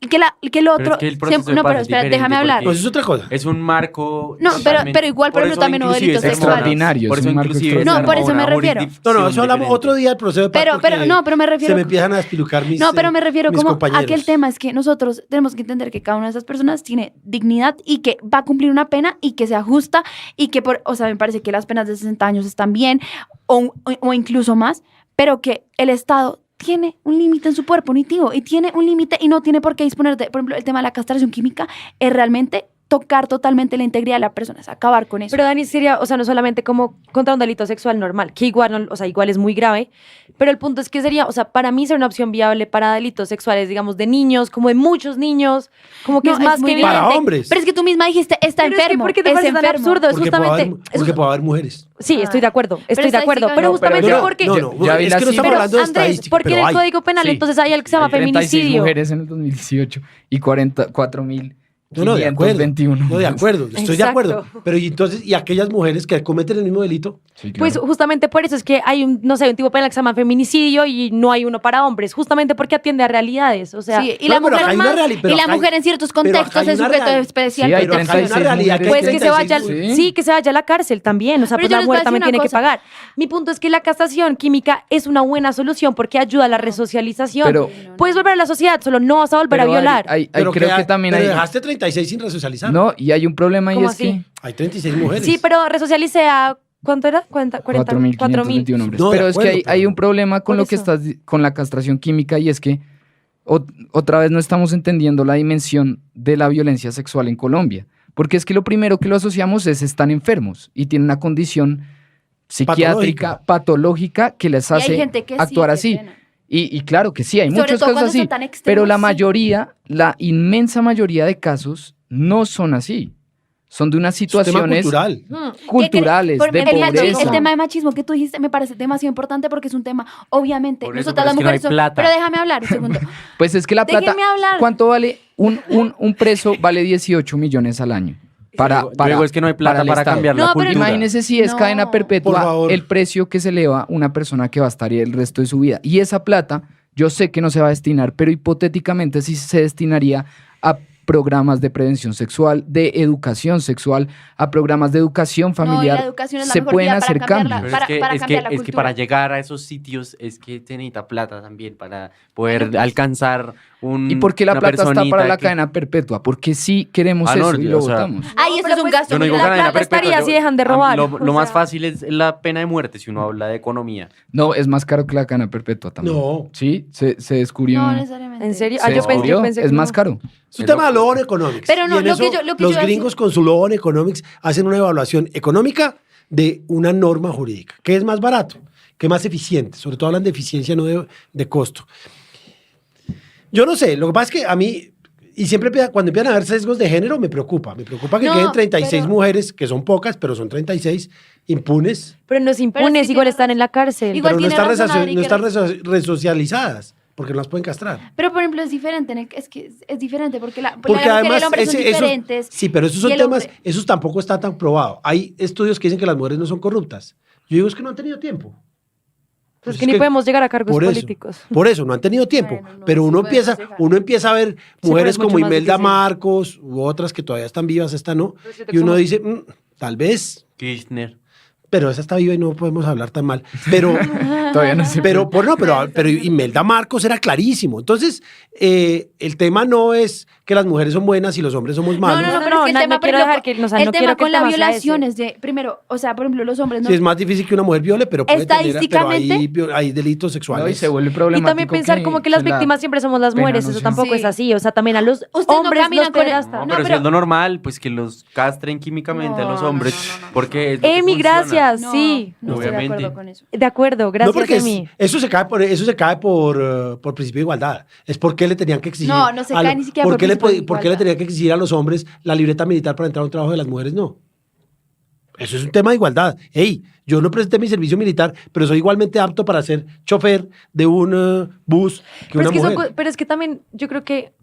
que el Pero otro... es que el proceso de no, paz pero es espera, diferente déjame hablar. porque Pues eso es otra cosa. Es un marco... No, totalmente- pero igual, por ejemplo, eso también hubo inclusive delitos se sexuales. Extraordinario, Por es eso un marco inclusive No, se por eso arma me una refiero. No, eso jurisdicción hablamos diferente. otro día del proceso de paz. Pero porque no, pero me refiero... Se me empiezan a explicar mis. No, pero me refiero mis como compañeros. a que el tema es que nosotros tenemos que entender que cada una de esas personas tiene dignidad y que va a cumplir una pena y que sea justa y que, o sea, me parece que las penas de 60 años están bien o incluso más, pero que el Estado tiene un límite en su poder punitivo y tiene un límite y no tiene por qué disponer de, por ejemplo, el tema de la castración química es realmente tocar totalmente la integridad de la persona, es acabar con eso. Pero Dani, sería, o sea, no solamente como contra un delito sexual normal, que igual, o sea, igual es muy grave, pero el punto es que sería, o sea, para mí sería una opción viable para delitos sexuales, digamos, de niños, como de muchos niños, como que No, es más muy que Para evidente. hombres. Pero es que tú misma dijiste, está Pero es que, enfermo. ¿por qué te es parece tan enfermo. absurdo? Es Porque puede justamente... haber, porque puede haber mujeres. Sí, estoy de acuerdo, estoy de acuerdo, pero estadísticamente- justamente pero porque... No, Ya vi es la que no estamos cifra. hablando de Andrés, estadística, porque en pero el hay. Código Penal Sí. entonces hay algo que se llama Hay 36 feminicidio. mujeres en el 2018 y 44.000. No, de acuerdo. 521. No, de acuerdo, estoy de acuerdo. Exacto. Pero y entonces, ¿y aquellas mujeres que cometen el mismo delito? Sí, Pues claro. justamente por eso es que hay un, no sé, un tipo penal que se llama feminicidio y no hay uno para hombres, justamente porque atiende a realidades, o sea... Sí, y No, la pero mujer hay una más, pero y la acá hay- mujer en ciertos pero acá contextos hay es una sujeto de Sí, especial hay Pero acá hay protección. una realidad que hay Pues que se vaya, 36 Sí. sí, que se vaya a la cárcel también, o sea, Pero pues yo la les voy a mujer decir también una tiene que cosa. pagar. Mi punto es que la castración química es una buena solución porque ayuda a la resocialización. Pero- Puedes volver a la sociedad, solo no vas a volver a Pero violar. creo que también pero hay... dejaste 36 sin resocializar. No, y hay un problema y ¿Cómo es así? que... Hay 36 mujeres. Sí, pero resocialice a, ¿cuánto era? 4.000. 4.521 hombres. No, de pero es que acuerdo, hay pero- un problema con Por lo que eso. con la castración química y es que otra vez no estamos entendiendo la dimensión de la violencia sexual en Colombia. Porque es que lo primero que lo asociamos es están enfermos y tienen una condición psiquiátrica, patológica que les Y hay hace gente que sí, actuar qué así. pena. Y claro que sí, hay Sobre muchos todo casos cuando así, son tan extremos, pero la sí. mayoría, la inmensa mayoría de casos no son así. Son de unas Es un tema situaciones cultural. culturales, Por- de el pobreza. El tema de machismo que tú dijiste me parece demasiado importante porque es un tema, obviamente, Por eso, nosotras pero las es que no hay mujeres son- plata. Pero déjame hablar un segundo. Pues es que la plata, Déjenme hablar. ¿cuánto vale? Un preso vale 18 millones al año. Yo digo, es que no hay plata el para Estado. cambiar No, la pero- cultura. Imagínese si es No. cadena Por perpetua favor. el precio que se eleva una persona que va a estar el resto de su vida. Y esa plata, yo sé que no se va a destinar, pero hipotéticamente sí se destinaría a programas de prevención sexual, de educación sexual, a programas de educación familiar. No, y la educación es la se mejor pueden vía para hacer cambiarla. cambios. Pero para- es que, para es cambiar que, la es que cultura. para llegar a esos sitios es que se necesita plata también para poder alcanzar ¿Y por qué la una plata está personita para la que- cadena perpetua? Porque sí queremos Ah, no, eso y o lo sea, votamos. Ay, eso pero es un pues, gasto. Yo no digo La cadena plata perpetua. estaría yo- si dejan de a mí robar, Lo o más sea. fácil es la pena de muerte si uno habla de economía. No, es más caro que la cadena perpetua también. No. Sí, se descubrió. No necesariamente. ¿En serio? se Ah, yo descubrió, pensé es que más no. caro. Es un tema de Law on Economics. Pero no, Y en lo que eso, yo los iba a gringos decir- con su Law on Economics hacen una evaluación económica de una norma jurídica. ¿Qué es más barato? ¿Qué es más eficiente? Sobre todo hablan de eficiencia, no de costo. Yo no sé, lo que pasa es que a mí, y siempre cuando empiezan a haber sesgos de género, me preocupa. Me preocupa que No, queden 36 pero- mujeres, que son pocas, pero son 36 impunes, Pero no es impunes, sí igual tiene están en la cárcel. Igual pero no tiene están, razón Adri, no que están resocializadas, porque no las pueden castrar. Pero, por ejemplo, es diferente. Es que es diferente porque la Porque mujer y además, el hombre son esos- diferentes. sí, pero esos y son el temas, hombre- esos tampoco está tan probado. Hay estudios que dicen que las mujeres no son corruptas. Yo digo es que no han tenido tiempo. Pues que ni podemos llegar a cargos por eso, políticos. Por eso, no han tenido tiempo. Bueno, no, pero sí uno podemos empieza, llegar. uno empieza a ver pero mujeres es mucho como más Imelda difícil. Marcos u otras que todavía están vivas, esta no. Pero siento Y que uno somos- dice, tal vez, Kirchner. pero esa está viva y no podemos hablar tan mal. Pero, Todavía no se pero, pero Imelda Marcos era clarísimo. Entonces, el tema no es que las mujeres son buenas y los hombres somos malos. No, No, pero es que el no, tema, no por quiero ejemplo, dejar que- o sea, el no tema quiero que con el la tema sea violación ese. es de, primero, o sea, por ejemplo, los hombres no. Sí, es más difícil que una mujer viole, pero puede tener, pero Estadísticamente- hay delitos No, sexuales. y se vuelve Y problemático. también pensar como que las víctimas siempre somos las pena mujeres, no eso sea- tampoco Sí. es así. O sea, también a los Ustedes no hombres caminan los con el- pederastas. No, No, pero, pero- si es lo normal, pues que los castren químicamente a los No, hombres. no. Porque es lo que Emi, funciona. gracias, No, sí. no estoy de Obviamente. acuerdo con eso. De acuerdo, No, gracias porque Emi. eso se cae por principio de igualdad. Es porque le tenían que exigir. No, no se cae ni siquiera por ¿Por principio de qué le igualdad. tenían que exigir a los hombres la libreta militar para entrar a un trabajo de las mujeres? No. Eso es un tema de igualdad. Hey, yo no presenté mi servicio militar, pero soy igualmente apto para ser chofer de un bus que Pero una es que, mujer. pero es que también yo creo que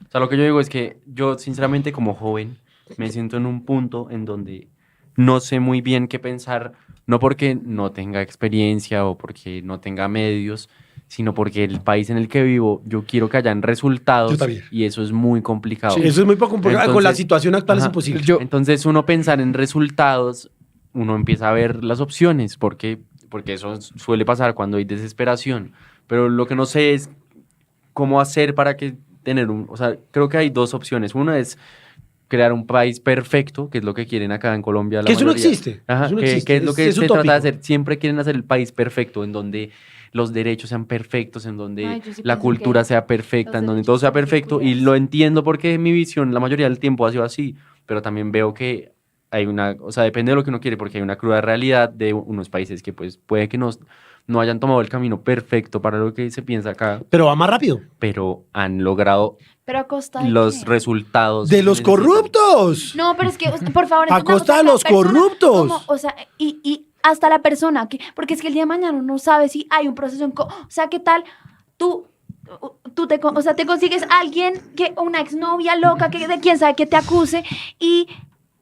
O sea, lo que yo digo es que yo, sinceramente, como joven, me siento en un punto en donde no sé muy bien qué pensar, no porque no tenga experiencia o porque no tenga medios, sino porque el país en el que vivo, yo quiero que hayan resultados Yo también. y eso es muy complicado. Sí, eso es muy poco complicado. Con la Entonces- situación actual es Ajá. imposible. Entonces, uno pensar en resultados, uno empieza a ver las opciones, porque eso suele pasar cuando hay desesperación. Pero lo que no sé es cómo hacer para que tener un... O sea, creo que hay dos opciones. Una es crear un país perfecto, que es lo que quieren acá en Colombia. La Que eso no mayoría. existe. Ajá, Eso no que existe. es lo que Es se trata utópico. de hacer. Siempre quieren hacer el país perfecto, en donde los derechos sean perfectos, en donde Ay, yo sí la pienso cultura que sea perfecta, los en donde derechos todo sea son muy perfecto. Y peculiares. lo entiendo porque mi visión la mayoría del tiempo ha sido así. pero también veo que hay o sea, depende de lo que uno quiere, porque hay una cruda realidad de unos países que pues puede que no hayan tomado el camino perfecto para lo que se piensa acá, Pero va más rápido. pero han logrado Pero a costa de los qué? resultados. ¡De que los necesitan. corruptos! No, pero es que, por favor, A entendamos costa de que la los persona, corruptos. como, o sea, y hasta la persona, porque es que el día de mañana uno no sabe si hay un proceso o sea, ¿qué tal o sea, te consigues a alguien, una exnovia loca, de quién sabe que te acuse y...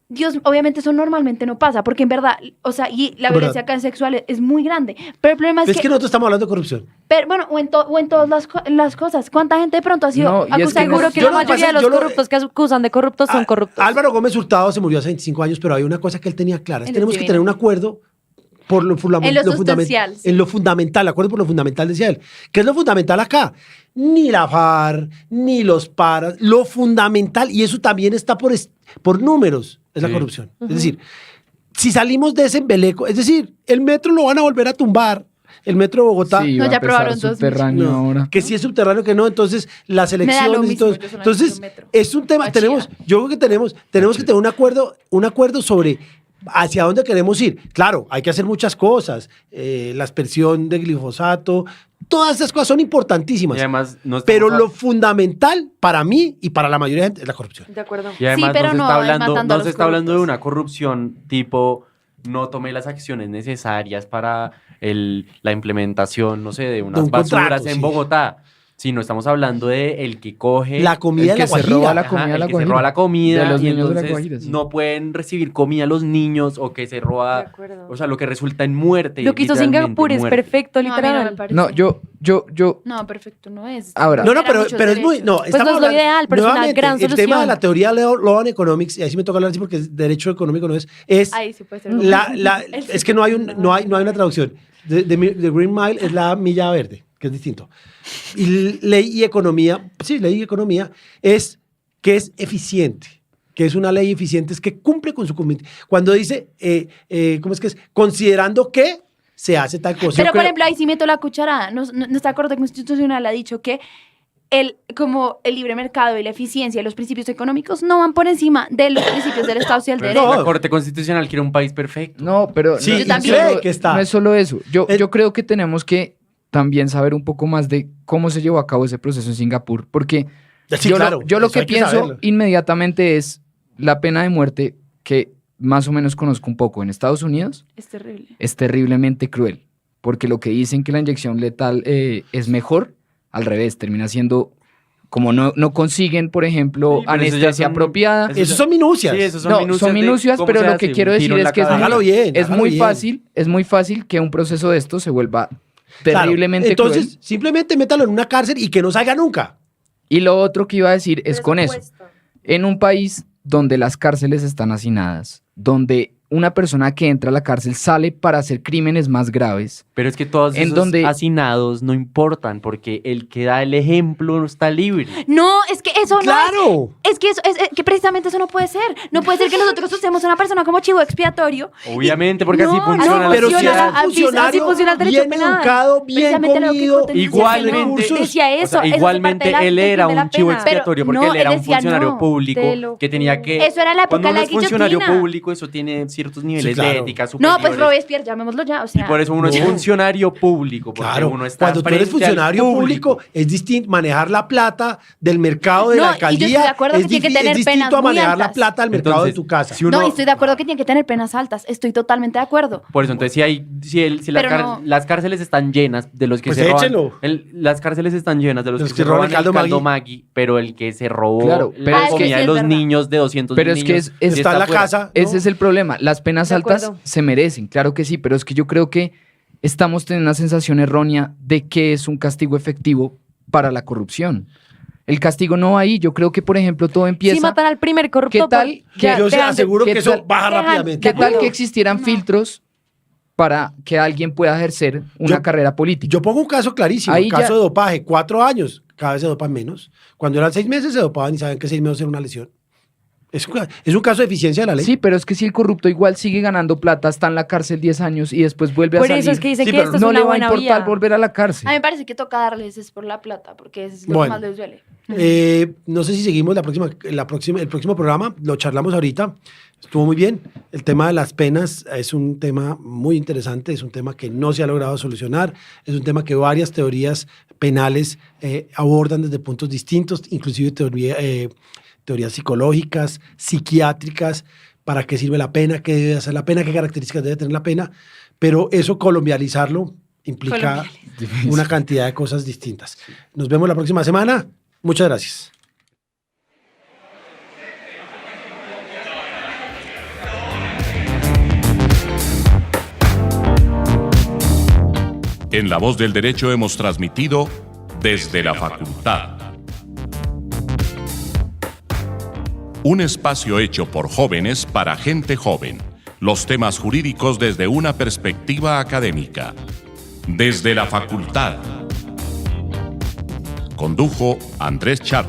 Dios, obviamente eso normalmente no pasa, porque en verdad, o sea, y la violencia acá sexual es muy grande. Pero el problema Es que nosotros estamos hablando de corrupción. pero, bueno, o en todas las cosas. ¿Cuánta gente de pronto ha sido No, y es que acusada? Seguro que Yo la lo que mayoría pasa de es- los yo lo- corruptos que acusan de corruptos son corruptos. Álvaro Gómez Hurtado se murió hace 25 años, pero hay una cosa que él tenía clara. Él es Tenemos que divino. tener un acuerdo por lo, En lo sustancial, sí. en lo fundamental, acuerdo por lo fundamental, decía él. ¿Qué es lo fundamental acá? Ni la FARC, ni los paras, lo fundamental, y eso también está por números, es la Sí. corrupción. Es decir, si salimos de ese embeleco, es decir, el metro lo van a volver a tumbar, el metro de Bogotá, Sí, No, va a ya empezar aprobaron 2.000. subterráneo no, ahora. que si es subterráneo que no, entonces las da lo elecciones y mismo, todo. yo solamente Entonces, un metro. es un tema, Machía. yo creo que tenemos que tener un acuerdo sobre hacia dónde queremos ir. Claro, hay que hacer muchas cosas, la aspersión de glifosato, todas esas cosas son importantísimas. Y además no estamos Pero lo fundamental para mí y para la mayoría de gente es la corrupción. De acuerdo. Y además pero no es matando a no los se está hablando de corruptos. una corrupción tipo no tomé las acciones necesarias para la implementación, no sé, de unas un basuras contrato, en sí. Bogotá, sino estamos hablando de el que coge La comida El de que la se roba Guajira. la Ajá, comida de el la que se Guajira. roba la comida De los y niños de la entonces Guajira, sí. no pueden recibir comida los niños o que se De roba, acuerdo. o sea, lo que resulta en muerte. Lo que hizo literalmente Singapur es muerte. perfecto, No, a mí no me literal. parece. No, yo, No, perfecto, no es. Ahora. No, Genera muchos pero es muy. derechos. No, Pues estamos no es lo hablando- ideal, pero es una nuevamente, gran el tema solución. de la teoría Law and Economics, y ahí sí me toca hablar así porque es derecho económico, no es. Ahí sí puede ser. Es que no hay una traducción. The Green Mile es la milla verde, que es distinto. Y ley y economía, sí, ley y economía es que es eficiente, que es una ley eficiente, es que cumple con su cometido. Cuando dice, ¿cómo es que es? Considerando que se hace tal cosa. Pero, Yo por creo- ejemplo, ahí sí meto la cucharada. Nuestra Corte Constitucional ha dicho que como el libre mercado y la eficiencia y los principios económicos no van por encima de los principios del Estado y del Pero derecho. la Corte Constitucional quiere un país perfecto. no, pero Sí, no, yo no también. solo- cree que está. no es solo eso. Yo El- creo que tenemos que también saber un poco más de cómo se llevó a cabo ese proceso en Singapur, porque Sí, yo, claro, yo lo eso que hay pienso saberlo. inmediatamente es la pena de muerte, que más o menos conozco un poco en Estados Unidos, Es terrible. es terriblemente cruel, porque lo que dicen que la inyección letal es mejor, al revés, termina siendo, como no consiguen, por ejemplo, Sí, pero eso ya anestesia son- apropiada. eso Esos son minucias. Sí, esos No, minucias son de minucias, cómo pero se lo hace que un quiero tiro decir en es la que es cabeza. Hágalo bien, es hágalo muy bien. fácil que un proceso de esto se vuelva Claro, terriblemente entonces, cruel. simplemente métalo en una cárcel y que no salga nunca. Y lo otro que iba a decir es con eso. En un país donde las cárceles están hacinadas, donde una persona que entra a la cárcel sale para hacer crímenes más graves, Pero es que todos En esos donde- hacinados no importan porque el que da el ejemplo no está libre. No, es que eso no ¡Claro! es que eso es que precisamente eso no puede ser. No puede ser que nosotros usemos a una persona como chivo expiatorio. Obviamente, porque No, así funciona la Pero si es sociedad. un funcionario así funciona el derecho bien penal. educado, bien Precisamente lo que comido, Cote decía, Igualmente, que no, decía eso, o sea, eso es igualmente parte de la- él era de la un chivo pena. expiatorio Pero porque no, él era él un decía funcionario no, público te lo que tenía que... Eso era la época Cuando de uno la es funcionario guillotina. público, eso tiene ciertos niveles claro. de ética No, superiores. pues Robespierre, llamémoslo ya, o Y sea. por eso uno es No. funcionario público, porque Claro, uno está cuando tú eres frente al funcionario público, es distinto manejar la plata del mercado de No, la y yo estoy alcaldía. de acuerdo es que tiene que difi- tener es distinto penas a muy manejar la altas. plata del mercado Entonces, de tu casa. si uno- No, y estoy de acuerdo que tiene que tener penas altas. Estoy totalmente de acuerdo. Por eso, entonces, Pero no. las cárceles están llenas de los que Pues se roban. échelo. Las cárceles están llenas de los Los que que se roban roban el caldo caldo Maggi. Maggi, pero el que se robó Claro, pero la es que comida sí de es los verdad. niños de 200 Pero es que niños Está en la afuera. casa. ¿no? ese es el problema. Las penas De altas acuerdo. se merecen, claro que sí, pero es que yo creo que estamos teniendo una sensación errónea de que es un castigo efectivo para la corrupción. El castigo no va ahí. Yo creo que, por ejemplo, todo Si empieza... matan al primer corrupto, ¿Qué tal pues, que- ya Yo se dejan de- aseguro ¿qué que eso tal- baja dejan- rápidamente. ¿Qué tal acuerdo. que existieran filtros para que alguien pueda ejercer una Yo- carrera política? Yo pongo un caso clarísimo, Ahí el caso ya- de dopaje, 4 años, cada vez se dopan menos. Cuando eran 6 meses se dopaban y saben que 6 meses era una lesión. Es un caso de eficiencia de la ley. Sí, pero es que si el corrupto igual sigue ganando plata, está en la cárcel 10 años y después vuelve a Por salir. eso es que dicen Sí, que pero esto es no una le va a buena importar vía. volver a la cárcel. A mí me parece que toca darles es por la plata, porque es lo Bueno. que más les duele. No sé si seguimos el próximo programa, lo charlamos ahorita, estuvo muy bien. El tema de las penas es un tema muy interesante, es un tema que no se ha logrado solucionar, es un tema que varias teorías penales abordan desde puntos distintos, inclusive teorías psicológicas, psiquiátricas, para qué sirve la pena, qué debe hacer la pena, qué características debe tener la pena, pero eso colombializarlo implica una cantidad de cosas distintas. Nos vemos la próxima semana. Muchas gracias. En La Voz del Derecho hemos transmitido Desde la Facultad. Un espacio hecho por jóvenes para gente joven. Los temas jurídicos desde una perspectiva académica. Desde la Facultad. Condujo Andrés Char.